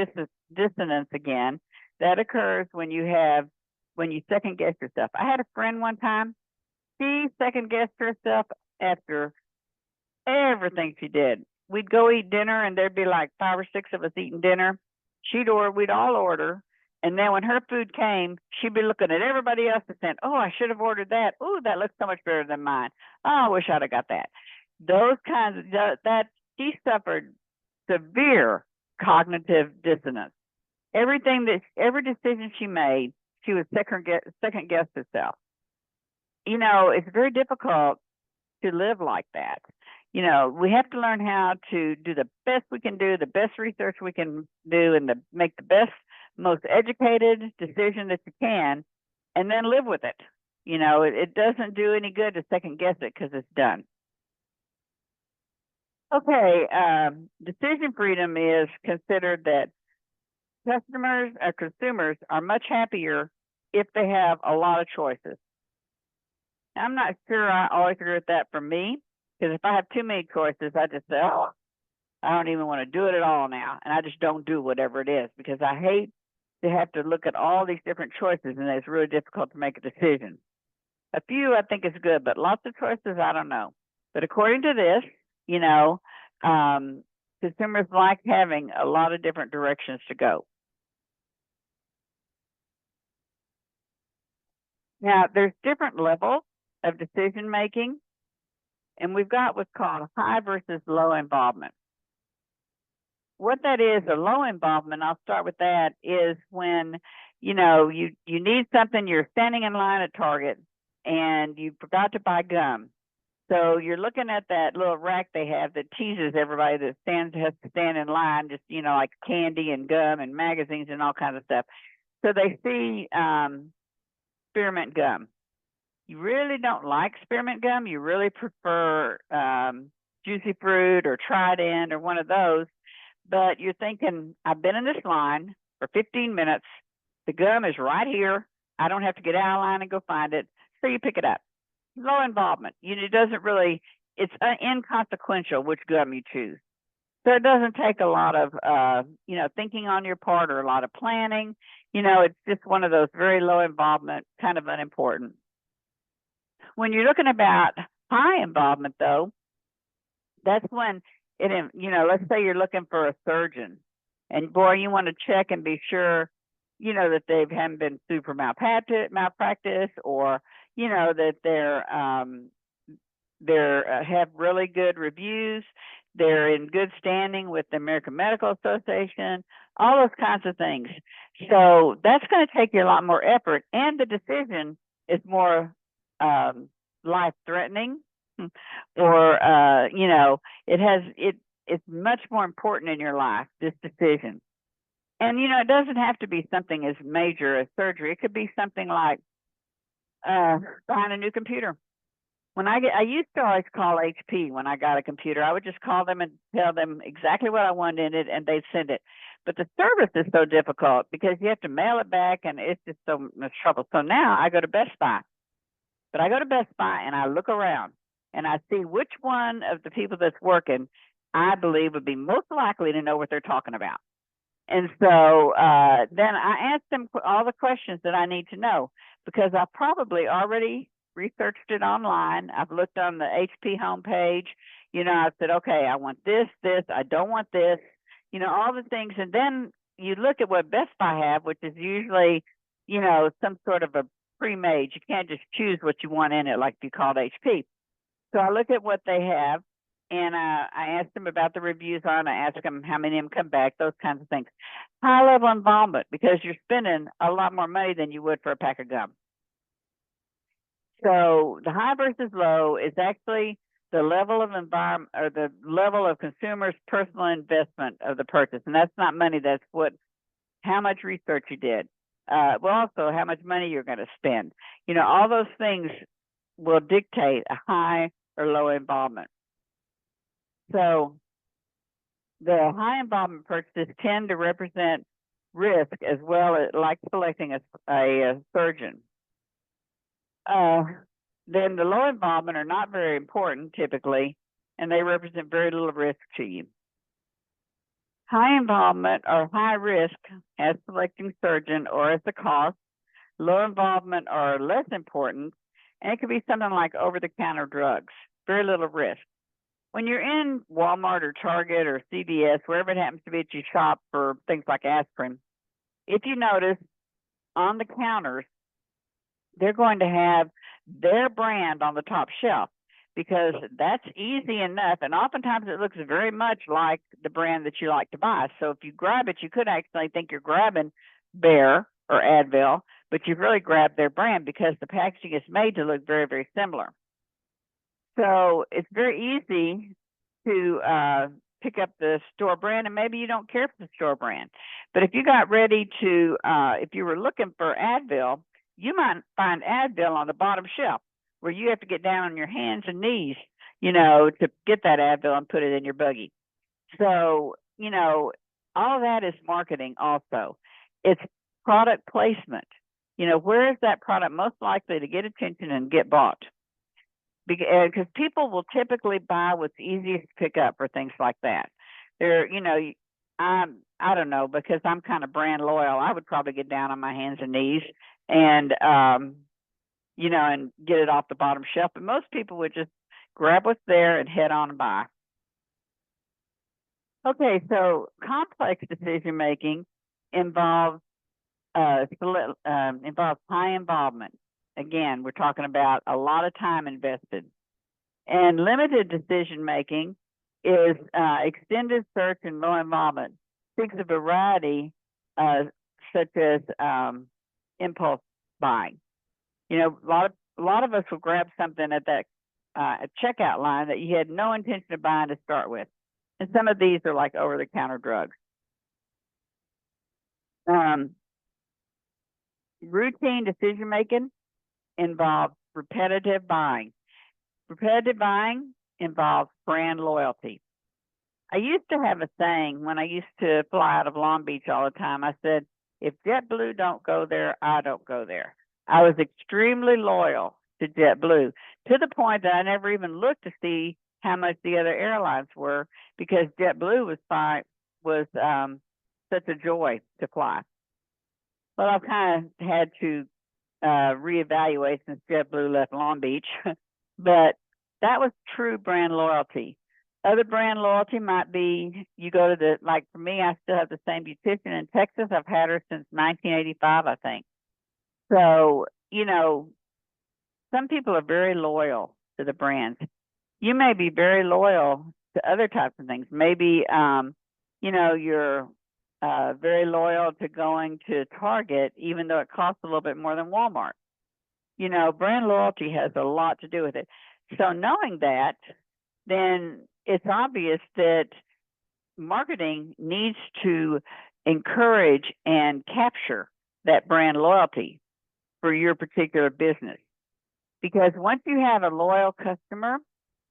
dissonance again. That occurs when you second guess yourself. I had a friend one time, she second guessed herself after everything she did. We'd go eat dinner and there'd be like 5 or 6 of us eating dinner. We'd all order. And then when her food came, she'd be looking at everybody else and saying, oh, I should have ordered that. Oh, that looks so much better than mine. Oh, I wish I'd have got that. Those kinds of, that she suffered severe cognitive dissonance. Every decision she made, she would second guess herself. You know, it's very difficult to live like that. You know, we have to learn how to do the best we can do, the best research we can do, and make the best, most educated decision that you can, and then live with it. You know, it doesn't do any good to second guess it because it's done. Okay, decision freedom is considered that consumers are much happier if they have a lot of choices. I'm not sure I always agree with that for me, because if I have too many choices, I just say, oh, I don't even want to do it at all now. And I just don't do whatever it is because I hate to have to look at all these different choices, and it's really difficult to make a decision. A few I think is good, but lots of choices, I don't know. But according to this, you know, consumers like having a lot of different directions to go. Now, there's different levels of decision making, and we've got what's called high versus low involvement. What that is, a low involvement, I'll start with that, is when, you know, you need something, you're standing in line at Target, and you forgot to buy gum. So you're looking at that little rack they have that teases everybody that has to stand in line, just, you know, like candy and gum and magazines and all kinds of stuff. So they see spearmint gum. You really don't like spearmint gum. You really prefer Juicy Fruit or Trident or one of those. But you're thinking, I've been in this line for 15 minutes. The gum is right here. I don't have to get out of line and go find it. So you pick it up. Low involvement. It doesn't really, it's inconsequential which gum you choose. So it doesn't take a lot of, you know, thinking on your part or a lot of planning. You know, it's just one of those very low involvement, kind of unimportant. When you're looking about high involvement, though, that's when you know, let's say you're looking for a surgeon, and boy, you want to check and be sure, you know, that they haven't been sued for malpractice, or you know that they're have really good reviews, they're in good standing with the American Medical Association, all those kinds of things. So that's going to take you a lot more effort, and the decision is more life-threatening, or you know, it's much more important in your life, this decision. And you know, it doesn't have to be something as major as surgery. It could be something like buying a new computer. When I used to always call HP when I got a computer. I would just call them and tell them exactly what I wanted in it, and they'd send it. But the service is so difficult because you have to mail it back, and it's just so much trouble. So now I go to Best Buy. But I go to Best Buy and I look around and I see which one of the people that's working I believe would be most likely to know what they're talking about. And so then I ask them all the questions that I need to know, because I probably already researched it online. I've looked on the HP homepage. You know, I said, okay, I want this, I don't want this, you know, all the things. And then you look at what Best Buy have, which is usually, you know, some sort of a pre-made. You can't just choose what you want in it like you called HP. So I look at what they have, and I ask them about the reviews on. I ask them how many of them come back, those kinds of things. High level involvement, because you're spending a lot more money than you would for a pack of gum. So the high versus low is actually the level of environment, or the level of consumers' personal investment of the purchase. And that's not money, that's how much research you did. well, also how much money you're going to spend. You know, all those things will dictate a high or low involvement. So the high involvement purchases tend to represent risk as well as like selecting a surgeon. Then the low involvement are not very important typically, and they represent very little risk to you. High involvement or high risk as selecting surgeon or as the cost. Low involvement are less important, and it could be something like over-the-counter drugs, very little risk. When you're in Walmart or Target or CVS, wherever it happens to be that you shop for things like aspirin, if you notice on the counters, they're going to have their brand on the top shelf because that's easy enough. And oftentimes it looks very much like the brand that you like to buy. So if you grab it, you could actually think you're grabbing Bayer or Advil, but you've really grabbed their brand because the packaging is made to look very, very similar. So it's very easy to pick up the store brand, and maybe you don't care for the store brand. But if you got ready to, if you were looking for Advil, you might find Advil on the bottom shelf where you have to get down on your hands and knees, you know, to get that Advil and put it in your buggy. So, you know, all of that is marketing also. It's product placement. You know, where is that product most likely to get attention and get bought? Because people will typically buy what's easiest to pick up for things like that. They're, you know, I don't know, because I'm kind of brand loyal. I would probably get down on my hands and knees and, you know, and get it off the bottom shelf. But most people would just grab what's there and head on and buy. Okay, so complex decision making involves high involvement. Again, we're talking about a lot of time invested. And limited decision making is extended search and low involvement. Seeks a variety such as impulse buying. You know, a lot of us will grab something at that checkout line that you had no intention of buying to start with. And some of these are like over-the-counter drugs. Routine decision making involves repetitive buying. Repetitive buying involves brand loyalty. I used to have a saying when I used to fly out of Long Beach all the time. I said, if JetBlue don't go there, I don't go there. I was extremely loyal to JetBlue to the point that I never even looked to see how much the other airlines were because JetBlue was such a joy to fly. Well, I've kind of had to reevaluate since JetBlue left Long Beach, but that was true brand loyalty. Other brand loyalty might be you go to like for me, I still have the same beautician in Texas. I've had her since 1985, I think. So, you know, some people are very loyal to the brands. You may be very loyal to other types of things. Maybe, you know, you're very loyal to going to Target, even though it costs a little bit more than Walmart. You know, brand loyalty has a lot to do with it. So knowing that, then it's obvious that marketing needs to encourage and capture that brand loyalty for your particular business. Because once you have a loyal customer,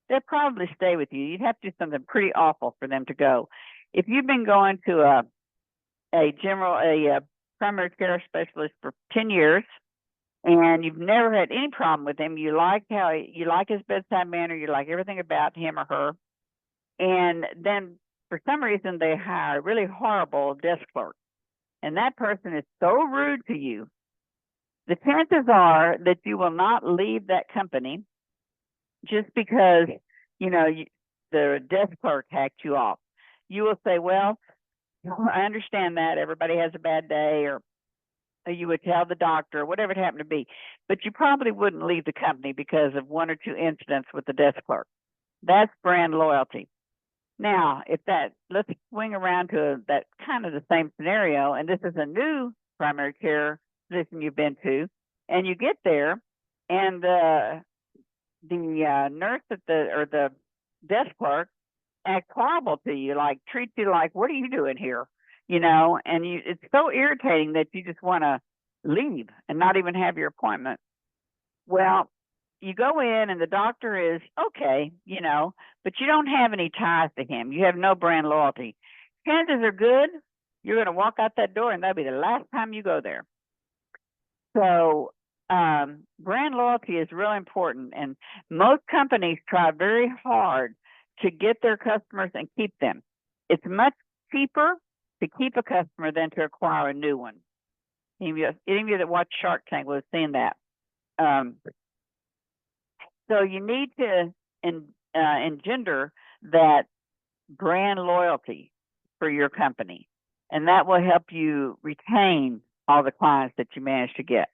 they'll probably stay with you. You'd have to do something pretty awful for them to go. If you've been going to a primary care specialist for 10 years and you've never had any problem with him, you like his bedside manner, you like everything about him or her, and then for some reason they hire a really horrible desk clerk, and that person is so rude to you, the chances are that you will not leave that company just because, you know, the desk clerk hacked you off. You will say, well, I understand that everybody has a bad day, or you would tell the doctor, whatever it happened to be, but you probably wouldn't leave the company because of one or two incidents with the desk clerk. That's brand loyalty. Now, let's swing around to that kind of the same scenario, and this is a new primary care physician you've been to, and you get there, and the nurse or the desk clerk act horrible to you, like treat you like, what are you doing here? You know, and it's so irritating that you just want to leave and not even have your appointment. Well, you go in and the doctor is okay, but you don't have any ties to him. You have no brand loyalty. Chances are good you're going to walk out that door and that'll be the last time you go there. So brand loyalty is really important, and most companies try very hard to get their customers and keep them. It's much cheaper to keep a customer than to acquire a new one. Any of you that watch Shark Tank will have seen that. So you need to engender that brand loyalty for your company, and that will help you retain all the clients that you manage to get.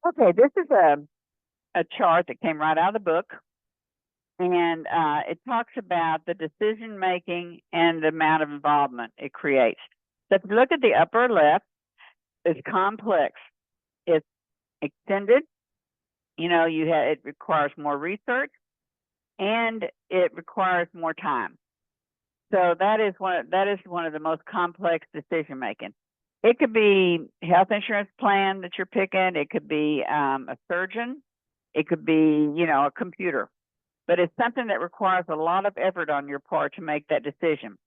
Okay, this is a chart that came right out of the book, and it talks about the decision making and the amount of involvement it creates. So if you look at the upper left, it's complex, it's extended. It requires more research, and it requires more time. So that is one of the most complex decision making. It could be health insurance plan that you're picking. It could be a surgeon. It could be, a computer. But it's something that requires a lot of effort on your part to make that decision.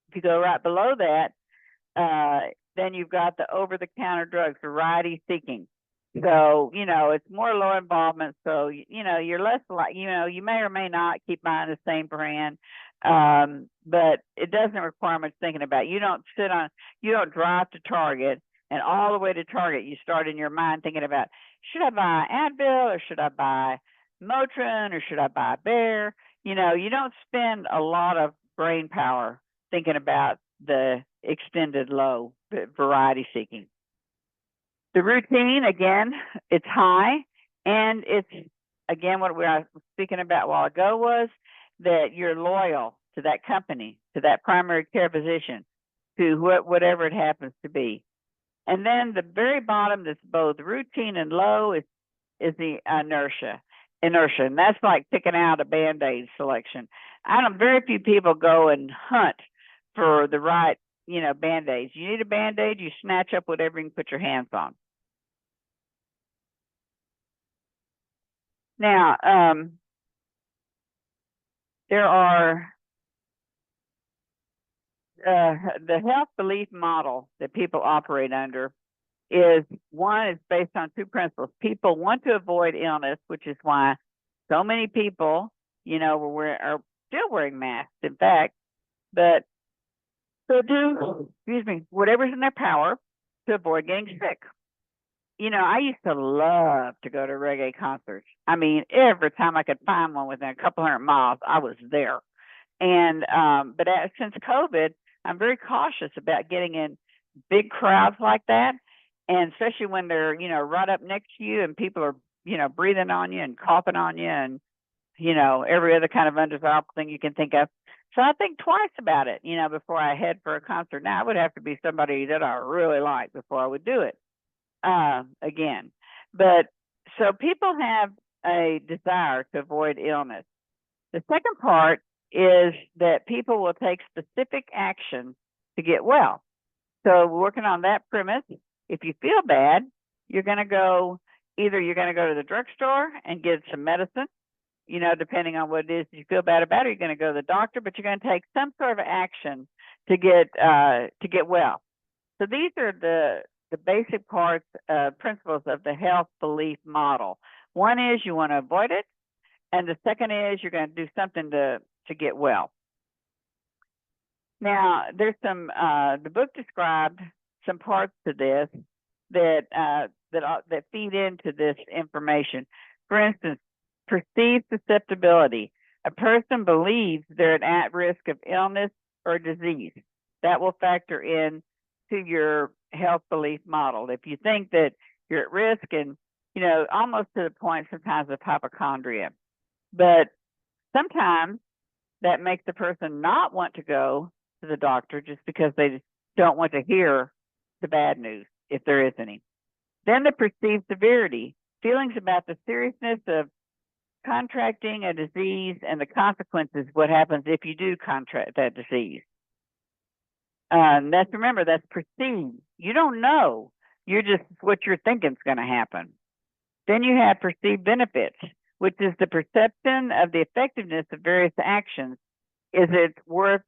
If you go right below that, then you've got the over-the-counter drugs, variety seeking. So, it's more low involvement. So, you're less like, you may or may not keep buying the same brand. But it doesn't require much thinking about. You don't drive to Target and all the way to Target, you start in your mind thinking about, should I buy Advil or should I buy Motrin or should I buy Bayer? You don't spend a lot of brain power thinking about the extended low variety seeking. The routine, again, it's high, and it's, again, what we were speaking about a while ago was that you're loyal to that company, to that primary care physician, to whatever it happens to be. And then the very bottom that's both routine and low is the inertia. And that's like picking out a Band-Aid selection. Very few people go and hunt for the right, Band-Aids. You need a Band-Aid, you snatch up whatever you can put your hands on. Now, there are the health belief model that people operate under is based on two principles. People want to avoid illness, which is why so many people, are still wearing masks, in fact, but they'll do, whatever's in their power to avoid getting sick. I used to love to go to reggae concerts. I mean, every time I could find one within a couple hundred miles, I was there. And but since COVID, I'm very cautious about getting in big crowds like that, and especially when they're right up next to you and people are breathing on you and coughing on you and every other kind of undesirable thing you can think of. So I think twice about it, before I head for a concert. Now it would have to be somebody that I really like before I would do it. Again, but so people have a desire to avoid illness. The second part is that people will take specific action to get well. So working on that premise, if you feel bad, you're going to go to the drugstore and get some medicine, depending on what it is you feel bad about, or you're going to go to the doctor, but you're going to take some sort of action to get well. So these are the basic parts, principles of the health belief model. One is you want to avoid it, and the second is you're going to do something to get well. Now, there's the book described some parts to this that feed into this information. For instance, perceived susceptibility. A person believes they're at risk of illness or disease. That will factor in to your health belief model. If you think that you're at risk, and almost to the point sometimes of hypochondria, but sometimes that makes the person not want to go to the doctor just because they don't want to hear the bad news, if there is any. Then the perceived severity, feelings about the seriousness of contracting a disease and the consequences, what happens if you do contract that disease. Remember, that's perceived. You don't know. You're just what you're thinking is going to happen. Then you have perceived benefits, which is the perception of the effectiveness of various actions. Is it worth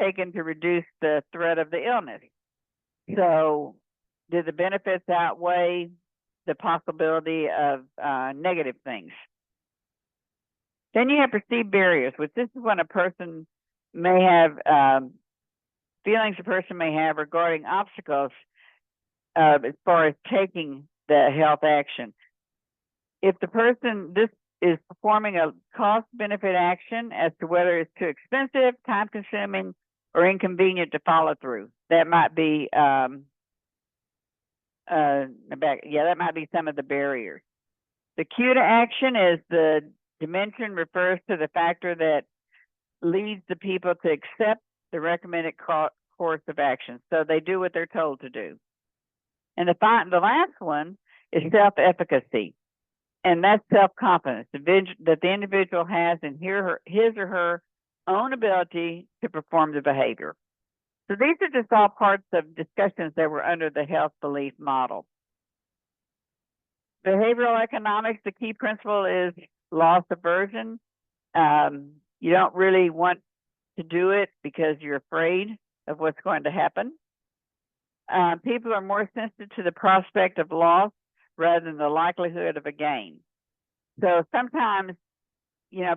taking to reduce the threat of the illness? So, do the benefits outweigh the possibility of negative things? Then you have perceived barriers, which this is when a person may have feelings a person may have regarding obstacles as far as taking the health action. If the person, this is performing a cost-benefit action as to whether it's too expensive, time-consuming, or inconvenient to follow through. That might be that might be some of the barriers. The cue to action is the dimension refers to the factor that leads the people to accept the recommended course of action. So they do what they're told to do. And the last one is self-efficacy. And that's self-confidence that the individual has in his or her own ability to perform the behavior. So these are just all parts of discussions that were under the health belief model. Behavioral economics, the key principle is loss aversion. You don't really want to do it because you're afraid of what's going to happen. People are more sensitive to the prospect of loss rather than the likelihood of a gain. So sometimes,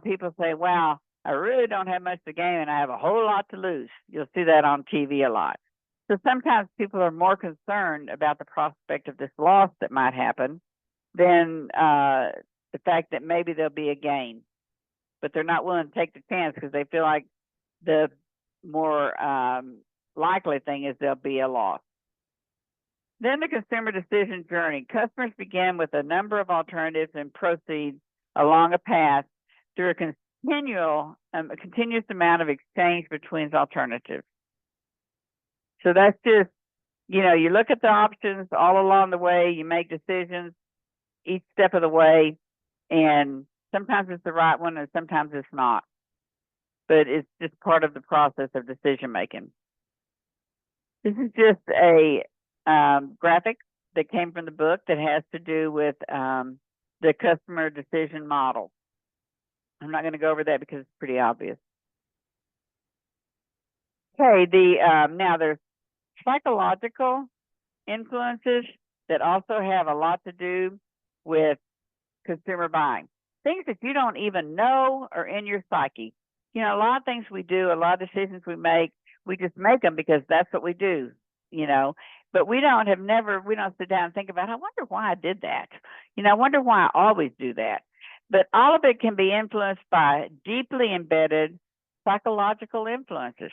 people say, wow, I really don't have much to gain and I have a whole lot to lose. You'll see that on TV a lot. So sometimes people are more concerned about the prospect of this loss that might happen than the fact that maybe there'll be a gain. But they're not willing to take the chance because they feel like the more likely thing is there'll be a loss. Then the consumer decision journey. Customers begin with a number of alternatives and proceed along a path through a continuous amount of exchange between alternatives. So that's just, you look at the options all along the way, you make decisions each step of the way, and sometimes it's the right one and sometimes it's not. But it's just part of the process of decision making. This is just a graphic that came from the book that has to do with the customer decision model. I'm not going to go over that because it's pretty obvious. Okay, now there's psychological influences that also have a lot to do with consumer buying. Things that you don't even know are in your psyche. A lot of things we do, a lot of decisions we make, we just make them because that's what we do, But we don't sit down and think about, I wonder why I did that. I wonder why I always do that. But all of it can be influenced by deeply embedded psychological influences.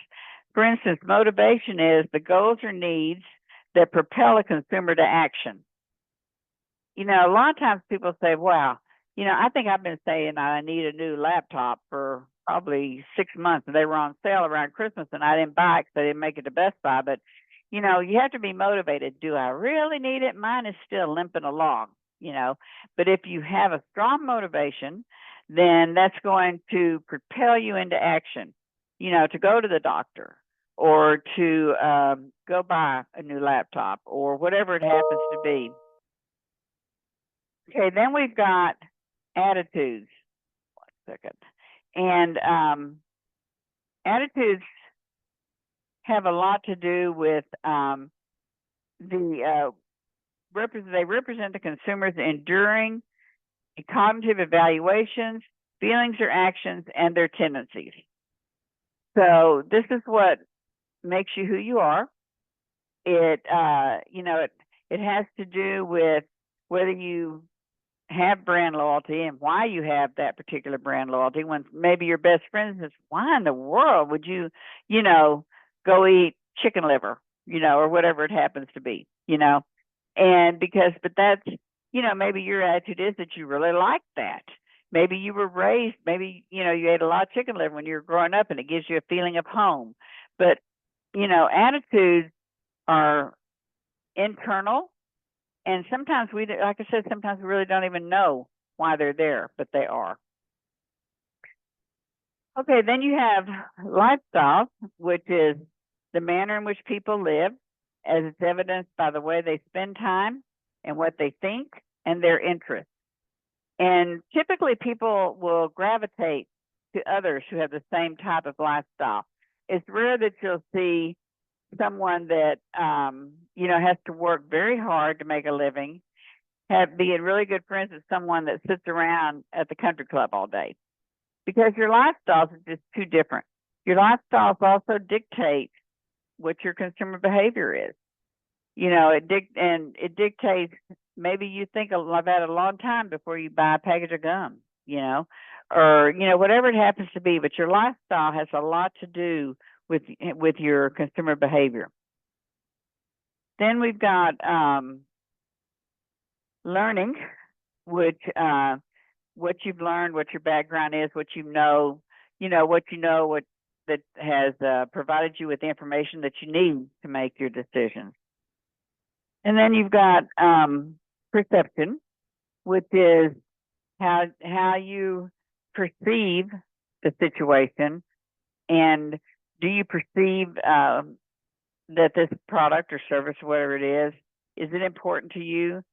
For instance, motivation is the goals or needs that propel a consumer to action. A lot of times people say, wow, I think I've been saying I need a new laptop for probably 6 months, and they were on sale around Christmas, and I didn't buy it because I didn't make it to Best Buy. But, you have to be motivated. Do I really need it? Mine is still limping along, But if you have a strong motivation, then that's going to propel you into action, to go to the doctor or to go buy a new laptop or whatever it happens to be. Okay, then we've got attitudes. 1 second. And attitudes have a lot to do with they represent the consumer's enduring cognitive evaluations, feelings or actions, and their tendencies. So this is what makes you who you are. It has to do with whether you have brand loyalty and why you have that particular brand loyalty. When maybe your best friend says, why in the world would you, go eat chicken liver, or whatever it happens to be, and but that's, maybe your attitude is that you really like that. Maybe you were raised, maybe, you ate a lot of chicken liver when you were growing up and it gives you a feeling of home. But, attitudes are internal. And sometimes sometimes we really don't even know why they're there, but they are. Okay, then you have lifestyle, which is the manner in which people live, as it's evidenced by the way they spend time and what they think and their interests. And typically people will gravitate to others who have the same type of lifestyle. It's rare that you'll see someone that, has to work very hard to make a living, being really good friends with someone that sits around at the country club all day. Because your lifestyles are just too different. Your lifestyles also dictate what your consumer behavior is. It dictates, maybe you think about it a long time before you buy a package of gum, or whatever it happens to be. But your lifestyle has a lot to do with your consumer behavior. Then we've got learning, which what you've learned, what your background is, what that has provided you with the information that you need to make your decisions. And then you've got perception, which is how you perceive the situation, and do you perceive that this product or service, whatever it is it important to you?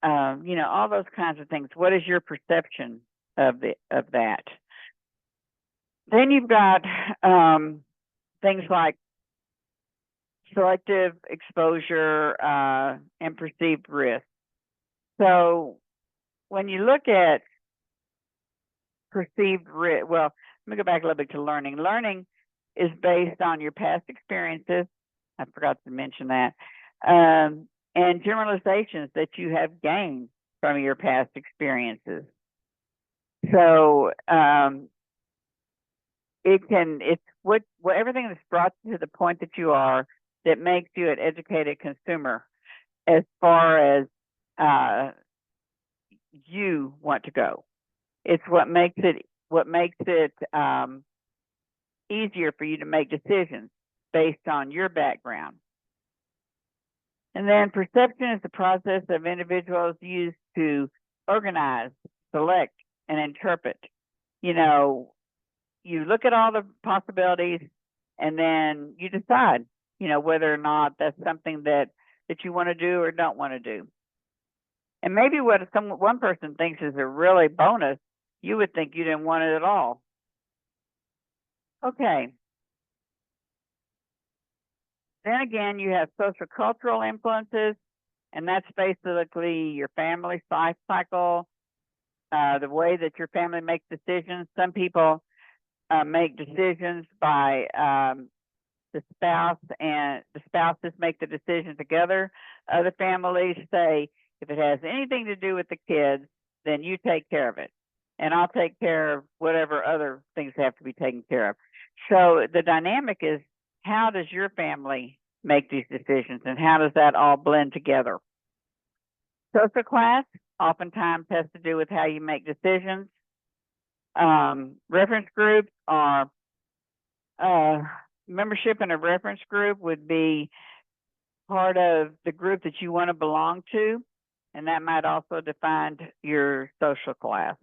All those kinds of things. What is your perception of that? Then you've got things like selective exposure and perceived risk. So when you look at perceived risk, well, let me go back a little bit to learning. Learning is based on your past experiences. I forgot to mention that. And generalizations that you have gained from your past experiences. So it's what everything that's brought you to the point that you are that makes you an educated consumer as far as you want to go. It's what makes it easier for you to make decisions based on your background. And then perception is the process of individuals use to organize, select, and interpret. You look at all the possibilities and then you decide, whether or not that's something that you want to do or don't want to do. And maybe what one person thinks is a really bonus, you would think you didn't want it at all. Okay. Then again, you have social cultural influences, and that's basically your family's life cycle, the way that your family makes decisions. Some people make decisions by the spouse, and the spouses make the decision together. Other families say, if it has anything to do with the kids, then you take care of it, and I'll take care of whatever other things have to be taken care of. So the dynamic is, how does your family make these decisions, and how does that all blend together? Social class oftentimes has to do with how you make decisions. Reference groups are membership in a reference group would be part of the group that you want to belong to, and that might also define your social class.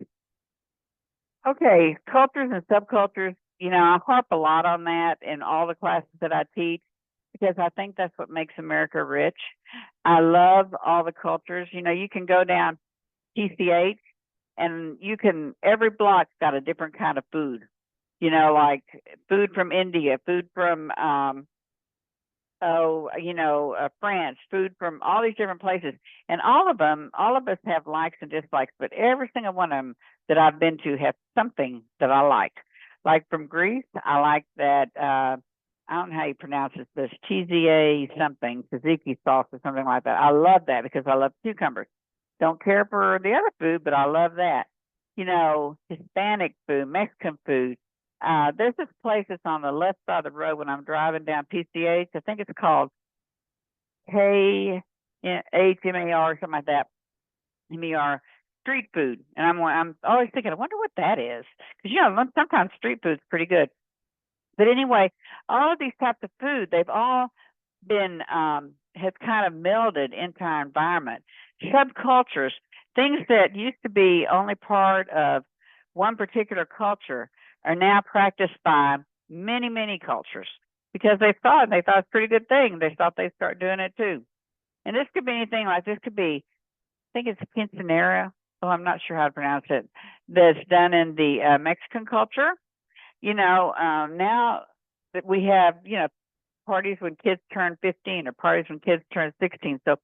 Okay, cultures and subcultures. I harp a lot on that in all the classes that I teach, because I think that's what makes America rich. I love all the cultures. You can go down PCH and every block's got a different kind of food, like food from India, food from, France, food from all these different places. And all of us have likes and dislikes, but every single one of them that I've been to have something that I like. Like from Greece, I like that, I don't know how you pronounce it, but it's tzatziki sauce or something like that. I love that because I love cucumbers. Don't care for the other food, but I love that. Hispanic food, Mexican food. There's this place that's on the left side of the road when I'm driving down PCH. I think it's called KHMAR or something like that. MER, street food. And I'm always thinking, I wonder what that is. Because, sometimes street food's pretty good. But anyway, all of these types of food, they've all been, have kind of melded into our environment. Subcultures things that used to be only part of one particular culture are now practiced by many, many cultures because they thought it's a pretty good thing. They thought they'd start doing it too. And this could be anything like this could be, I think it's quinceanera. Oh, I'm not sure how to pronounce it. That's done in the Mexican culture. Now that we have, parties when kids turn 15 or parties when kids turn 16. So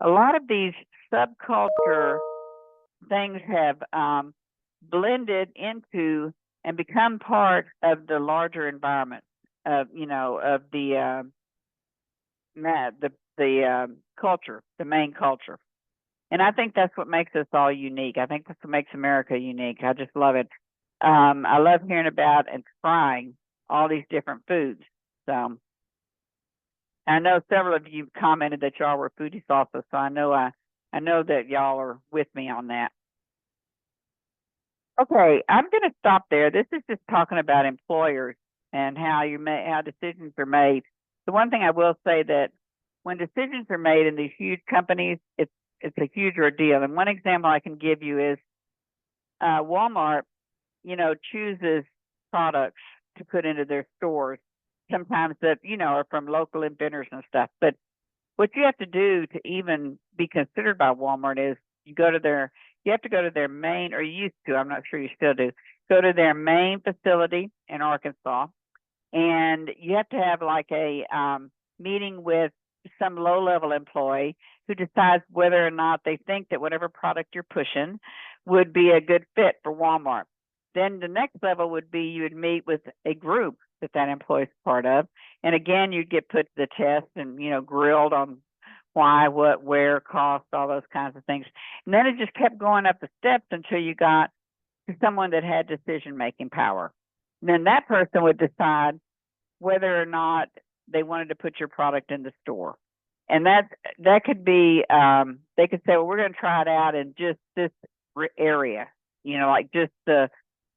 a lot of these subculture things have blended into and become part of the larger environment of, of the culture, the main culture. And I think that's what makes us all unique. I think that's what makes America unique. I just love it. I love hearing about and trying all these different foods. So I know several of you commented that y'all were foodies also. So I know that y'all are with me on that. Okay, I'm going to stop there. This is just talking about employers and how decisions are made. The one thing I will say that when decisions are made in these huge companies, it's a huge ordeal. And one example I can give you is Walmart, chooses products to put into their stores, sometimes that, are from local inventors and stuff. But what you have to do to even be considered by Walmart is you have to go to their main, or you used to, I'm not sure you still do, go to their main facility in Arkansas. And you have to have like a meeting with some low-level employee who decides whether or not they think that whatever product you're pushing would be a good fit for Walmart. Then the next level would be you would meet with a group that employee is part of. And again, you'd get put to the test and, grilled on why, what, where, cost, all those kinds of things. And then it just kept going up the steps until you got to someone that had decision-making power. And then that person would decide whether or not they wanted to put your product in the store. And that could be, they could say, well, we're going to try it out in just this area, like just the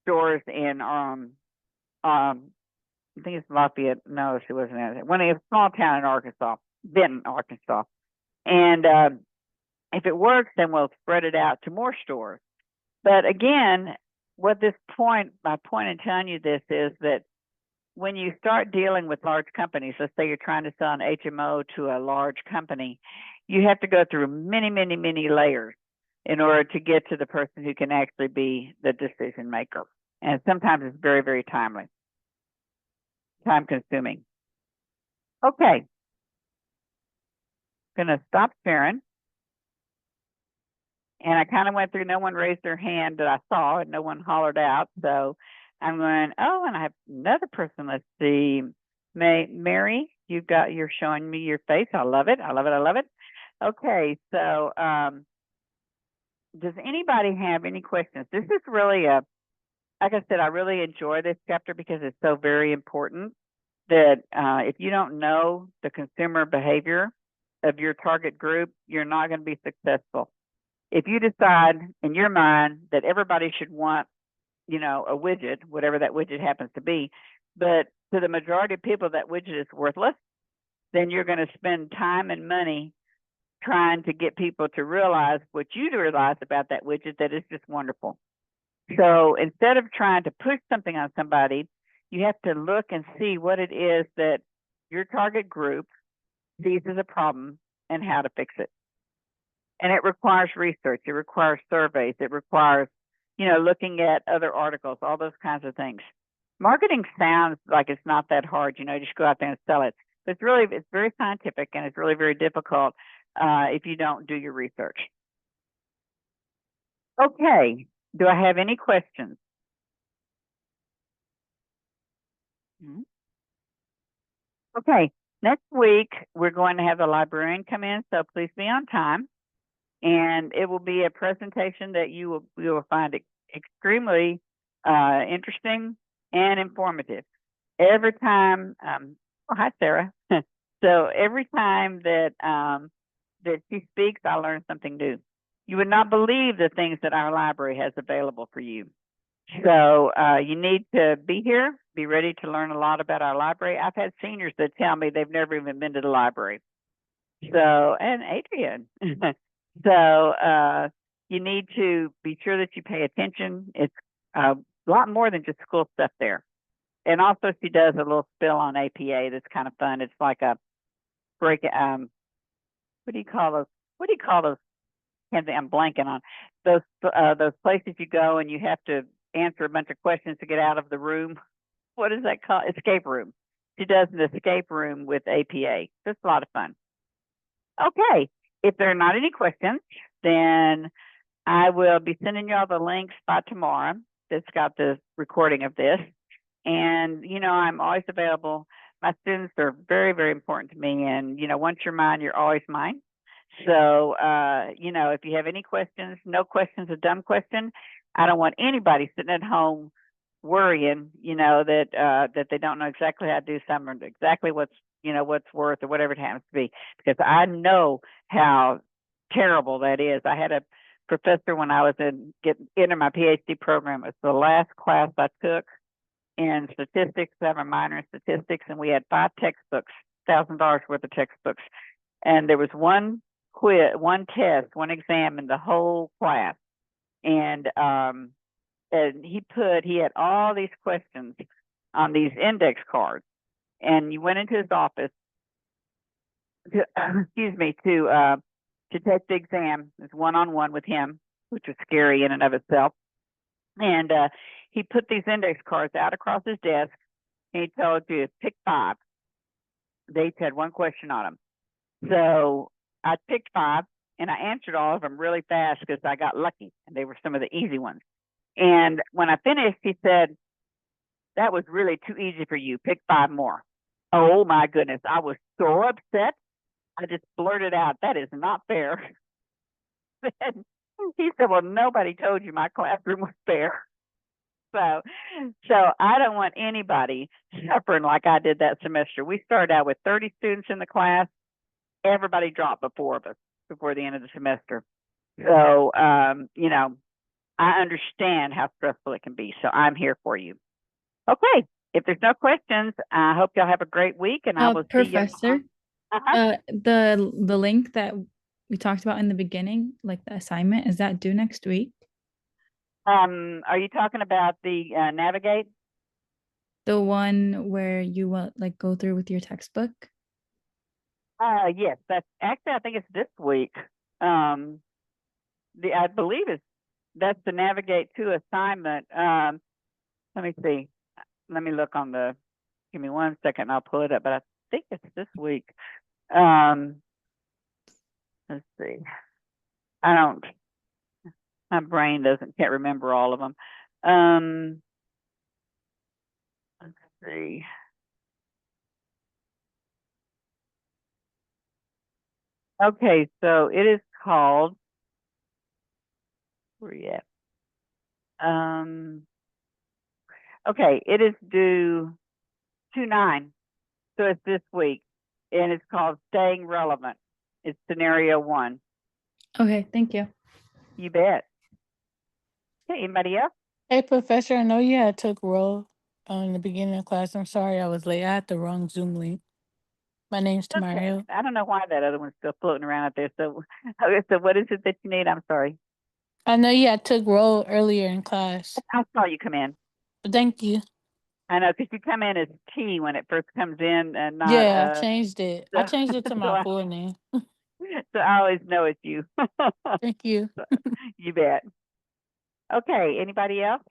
stores in, I think it's Lafayette. No, it wasn't. A small town in Arkansas, Benton, Arkansas. And if it works, then we'll spread it out to more stores. But again, my point in telling you this is that when you start dealing with large companies, let's say you're trying to sell an HMO to a large company, you have to go through many, many, many layers in order to get to the person who can actually be the decision maker. And sometimes it's very, very time consuming. Okay. Going to stop sharing. And I kind of went through, no one raised their hand that I saw and no one hollered out. So I'm going, and I have another person. Let's see. Mary, you're showing me your face. I love it. I love it. I love it. Okay. So does anybody have any questions? This is really like I said, I really enjoy this chapter because it's so very important that if you don't know the consumer behavior of your target group, you're not going to be successful. If you decide in your mind that everybody should want, a widget, whatever that widget happens to be, but to the majority of people that widget is worthless, then you're going to spend time and money trying to get people to realize what you realize about that widget, that it's just wonderful. So instead of trying to push something on somebody, you have to look and see what it is that your target group sees as a problem and how to fix it. And it requires research. It requires surveys. It requires, looking at other articles, all those kinds of things. Marketing sounds like it's not that hard, just go out there and sell it. But it's very scientific and it's really very difficult if you don't do your research. Okay. Do I have any questions? Okay. Next week, we're going to have the librarian come in, so please be on time. And it will be a presentation that you will find extremely interesting and informative. Every time, hi Sarah. So every time that she speaks, I learn something new. You would not believe the things that our library has available for you. So you need to be here, be ready to learn a lot about our library. I've had seniors that tell me they've never even been to the library. So, and Adrian. So you need to be sure that you pay attention. It's a lot more than just school stuff there. And also she does a little spill on APA that's kind of fun. It's like a break, what do you call those? What do you call those? I'm blanking on those places you go and you have to answer a bunch of questions to get out of the room. What is that called? Escape room. She does an escape room with APA. Just a lot of fun. Okay. If there are not any questions, then I will be sending you all the links by tomorrow that's got the recording of this. And, you know, I'm always available. My students are very, very important to me. And, you know, once you're mine, you're always mine. So, you know, if you have any questions, no question's a dumb question. I don't want anybody sitting at home worrying, you know, that they don't know exactly how to do something or exactly what's worth or whatever it happens to be, because I know how terrible that is. I had a professor when I was into my PhD program. It was the last class I took in statistics. I have a minor in statistics, and we had 5 textbooks, $1,000 worth of textbooks. And there was one quiz, one test, one exam in the whole class. And he had all these questions on these index cards. And you went into his office to, to take the exam. It was one-on-one with him, which was scary in and of itself. And he put these index cards out across his desk, and he told you to pick 5. They each had one question on them. So I picked 5, and I answered all of them really fast because I got lucky, and they were some of the easy ones. And when I finished, he said, "That was really too easy for you. Pick 5 more." Oh my goodness. I was so upset. I just blurted out, "That is not fair." And he said, "Well, nobody told you my classroom was fair." So I don't want anybody suffering like I did that semester. We started out with 30 students in the class. Everybody dropped before the end of the semester. So, you know, I understand how stressful it can be. So I'm here for you. Okay. If there's no questions, I hope y'all have a great week, and I will Professor, see you. Uh-huh. the link that we talked about in the beginning, like the assignment, is that due next week? Are you talking about the Navigate? The one where you want like go through with your textbook? Yes, that's actually, I think it's this week. I believe that's the Navigate 2 assignment. Let me see. Let me look give me 1 second, I'll pull it up, but I think it's this week. Let's see. My brain can't remember all of them. Let's see. Okay, so it is called, where are you at? Okay, it is due 2/9, so it's this week, and it's called Staying Relevant. It's scenario 1. Okay, thank you. You bet. Okay, anybody else? Hey, Professor, I know you had took roll in the beginning of class. I'm sorry I was late. I had the wrong Zoom link. My name's Okay. Tamario. I don't know why that other one's still floating around out there. So what is it that you need? I'm sorry. I know you had took roll earlier in class. I saw you come in. Thank you. I know, because you come in as T when it first comes in, and not. Yeah, I changed it. I so- changed it to my full name. So I always know it's you. Thank you. You bet. Okay. Anybody else?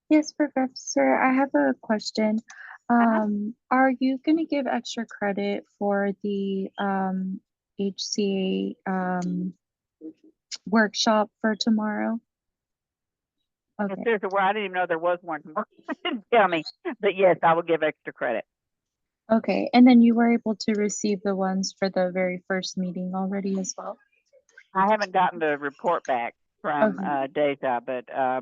Yes, Professor, I have a question. Are you going to give extra credit for the HCA workshop for tomorrow? Okay. If there's a word, I didn't even know there was one tomorrow. Tell me. But yes, I will give extra credit. Okay, and then you were able to receive the ones for the very first meeting already as well? I haven't gotten the report back from Deja, but I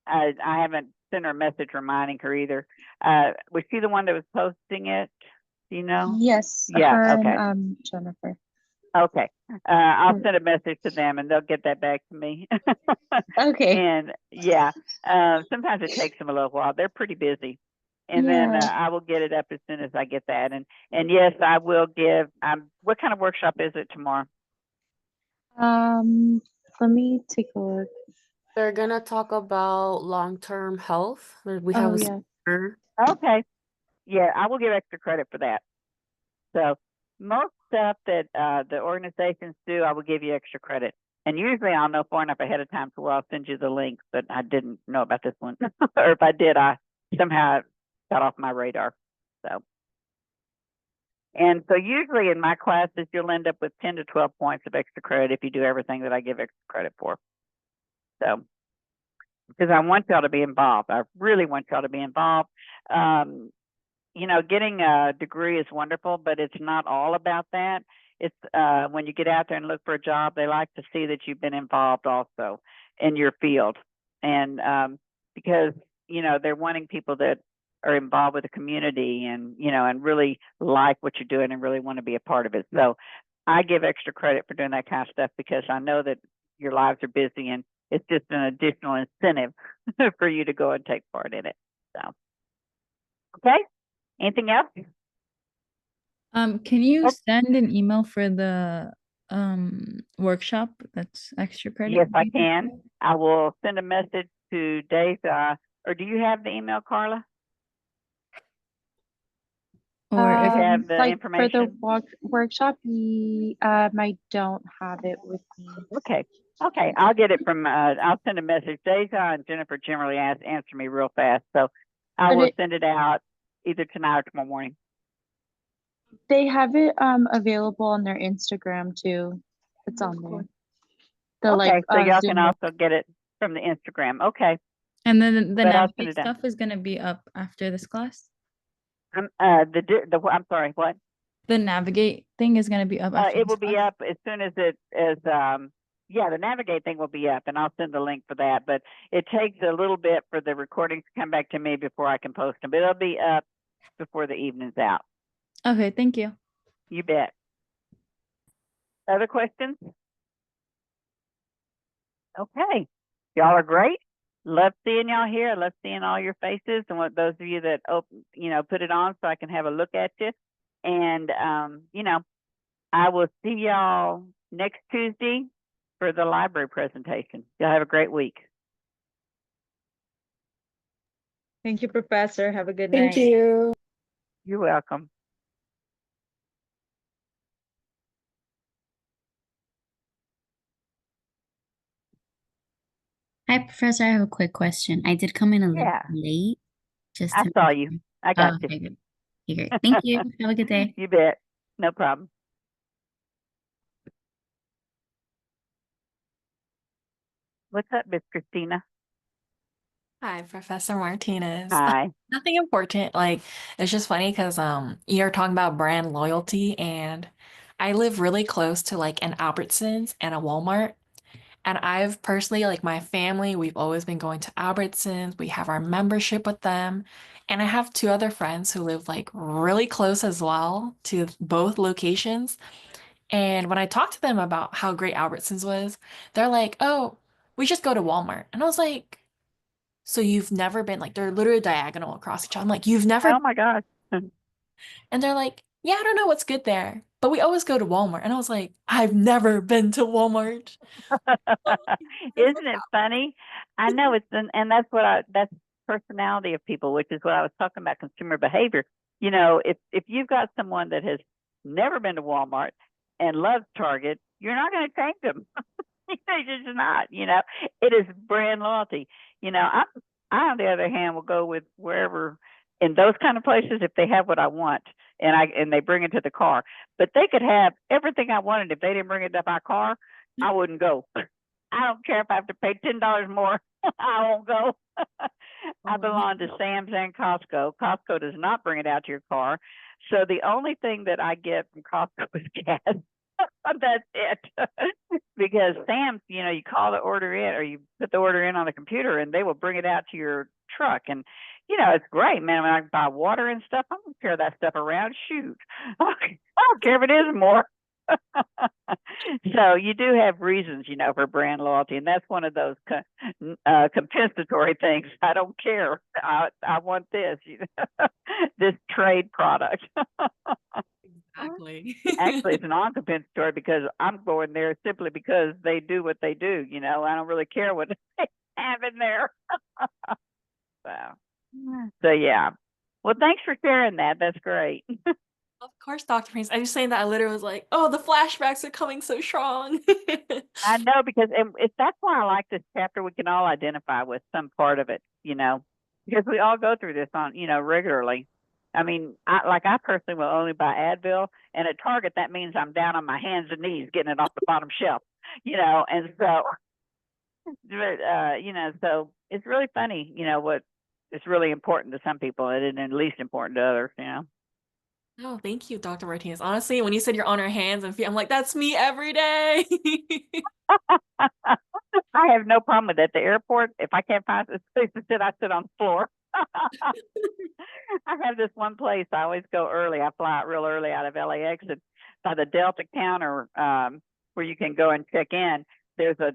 haven't sent her a message reminding her either. Was she the one that was posting it? Do you know? Yes, Yeah, her okay. and Jennifer. Okay. I'll send a message to them, and they'll get that back to me. Okay. And yeah, sometimes it takes them a little while. They're pretty busy. And then I will get it up as soon as I get that. And yes, I will give, what kind of workshop is it tomorrow? Let me take a look. They're gonna talk about long-term health. We have Oh, a yeah. speaker. Okay. Yeah, I will give extra credit for that. So most stuff that the organizations do, I will give you extra credit. And usually I'll know far enough ahead of time, so I'll send you the links, but I didn't know about this one. Or if I did, I somehow got off my radar. So, and so usually in my classes, you'll end up with 10 to 12 points of extra credit if you do everything that I give extra credit for. So, because I want y'all to be involved. I really want y'all to be involved. You know, getting a degree is wonderful, but it's not all about that. It's when you get out there and look for a job, they like to see that you've been involved also in your field. And because, you know, they're wanting people that are involved with the community and, you know, and really like what you're doing and really want to be a part of it. So I give extra credit for doing that kind of stuff because I know that your lives are busy and it's just an additional incentive for you to go and take part in it. So, okay. Anything else? Can you Oh. send an email for the workshop that's extra credit? Yes, I can. I will send a message to Dave. Or do you have the email, Carla? Or if you have the like for the information? workshop, I don't have it with me. Okay. Okay. I'll get it from, I'll send a message. Deja and Jennifer generally answer me real fast. So I But will it- send it out either tonight or tomorrow morning. They have it available on their Instagram too. It's on there. The Okay. So y'all Zoom can link. also get it from the Instagram. Okay. And then the But I'll send Navigate it out. stuff is gonna be up after this class. I'm sorry, what? The Navigate thing is gonna be up after It this will be class? up as soon as yeah, the Navigate thing will be up and I'll send the link for that, but it takes a little bit for the recordings to come back to me before I can post them, but it'll be up before the evening's out. Okay, thank you. You bet. Other questions? Okay. Y'all are great. Love seeing y'all here. I love seeing all your faces and what those of you that put it on so I can have a look at you. And I will see y'all next Tuesday for the library presentation. Y'all have a great week. Thank you, Professor. Have a good Thank night. you. You're welcome. Hi, Professor. I have a quick question. I did come in a little Yeah. late. Just I to saw you. I got you. okay, good. Okay, great. Thank you. Have a good day. You bet. No problem. What's up, Miss Christina? Hi, Professor Martinez. Hi. Nothing important. Like, it's just funny because you're talking about brand loyalty, and I live really close to like an Albertsons and a Walmart. And I've personally, like my family, we've always been going to Albertsons. We have our membership with them. And I have two other friends who live like really close as well to both locations. And when I talked to them about how great Albertsons was, they're like, oh, we just go to Walmart. And I was like, so you've never been like, they're literally diagonal across each other. I'm like, you've never, Oh my gosh. and they're like, yeah, I don't know what's good there, but we always go to Walmart. And I was like, I've never been to Walmart. Isn't it funny? I know and that's personality of people, which is what I was talking about, consumer behavior. You know, if you've got someone that has never been to Walmart and loves Target, you're not going to change them. You're just not, it is brand loyalty. I on the other hand will go with wherever in those kind of places if they have what I want and they bring it to the car. But they could have everything I wanted. If they didn't bring it to my car, I wouldn't go. I don't care if I have to pay $10 more. I won't go. I belong to Sam's and Costco. Costco does not bring it out to your car. So the only thing that I get from Costco is gas. That's it. Because Sam's, you call the order in or you put the order in on the computer and they will bring it out to your truck. And, it's great, man. When I buy water and stuff, I don't carry that stuff around. Shoot. I don't care if it is more. So you do have reasons, for brand loyalty, and that's one of those compensatory things. I don't care. I want this, this trade product. Exactly. Actually, it's an uncompensatory because I'm going there simply because they do what they do. You know, I don't really care what they have in there. So yeah. Well, thanks for sharing that. That's great. Of course, Dr. Prince. I was saying that I literally was like, oh, the flashbacks are coming so strong. I know because that's why I like this chapter. We can all identify with some part of it, you know, because we all go through this on, you know, regularly. I mean, I personally will only buy Advil, and at Target that means I'm down on my hands and knees getting it off the bottom shelf, you know, and so, you know, so it's really funny, you know, what is really important to some people and then least important to others, you know. Oh, thank you, Dr. Martinez. Honestly, when you said you're on her hands and feet, I'm like, that's me every day. I have no problem with that. At the airport, if I can't find a place to sit, I sit on the floor. I have this one place I always go early. I fly out real early out of LAX, and by the Delta counter where you can go and check in, there's a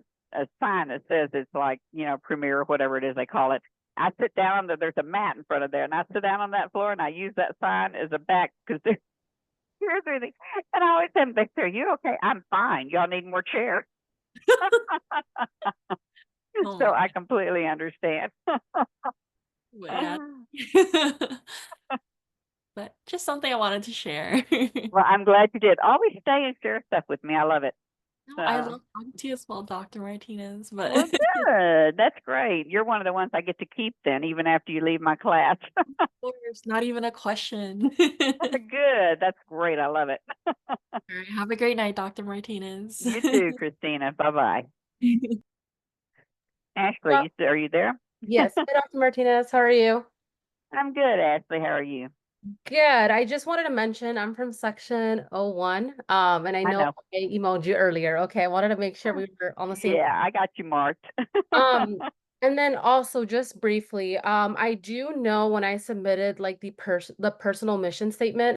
sign that says it's like, you know, Premier or whatever it is they call it. I sit down, there's a mat in front of there, and I sit down on that floor and I use that sign as a back because there's everything. And I always have them, they say, are you okay? I'm fine. Y'all need more chairs. Oh So my I completely understand. God. But just something I wanted to share. Well, I'm glad you did. Always stay and share stuff with me. I love it. No, I So, love talking to you as well, Dr. Martinez. well, But good. That's great. You're one of the ones I get to keep then, even after you leave my class. of course, not even a question. Good. That's great. I love it. All right, have a great night, Dr. Martinez. You too, Christina. Bye-bye. Ashley, Well, are you there? yes. Hi, Dr. Martinez. How are you? I'm good, Ashley. How are you? Good. I just wanted to mention I'm from section 01. And I I know know. I emailed you earlier. Okay, I wanted to make sure we were on the same. Yeah, I got you marked. And then also just briefly, I do know when I submitted like the personal mission statement,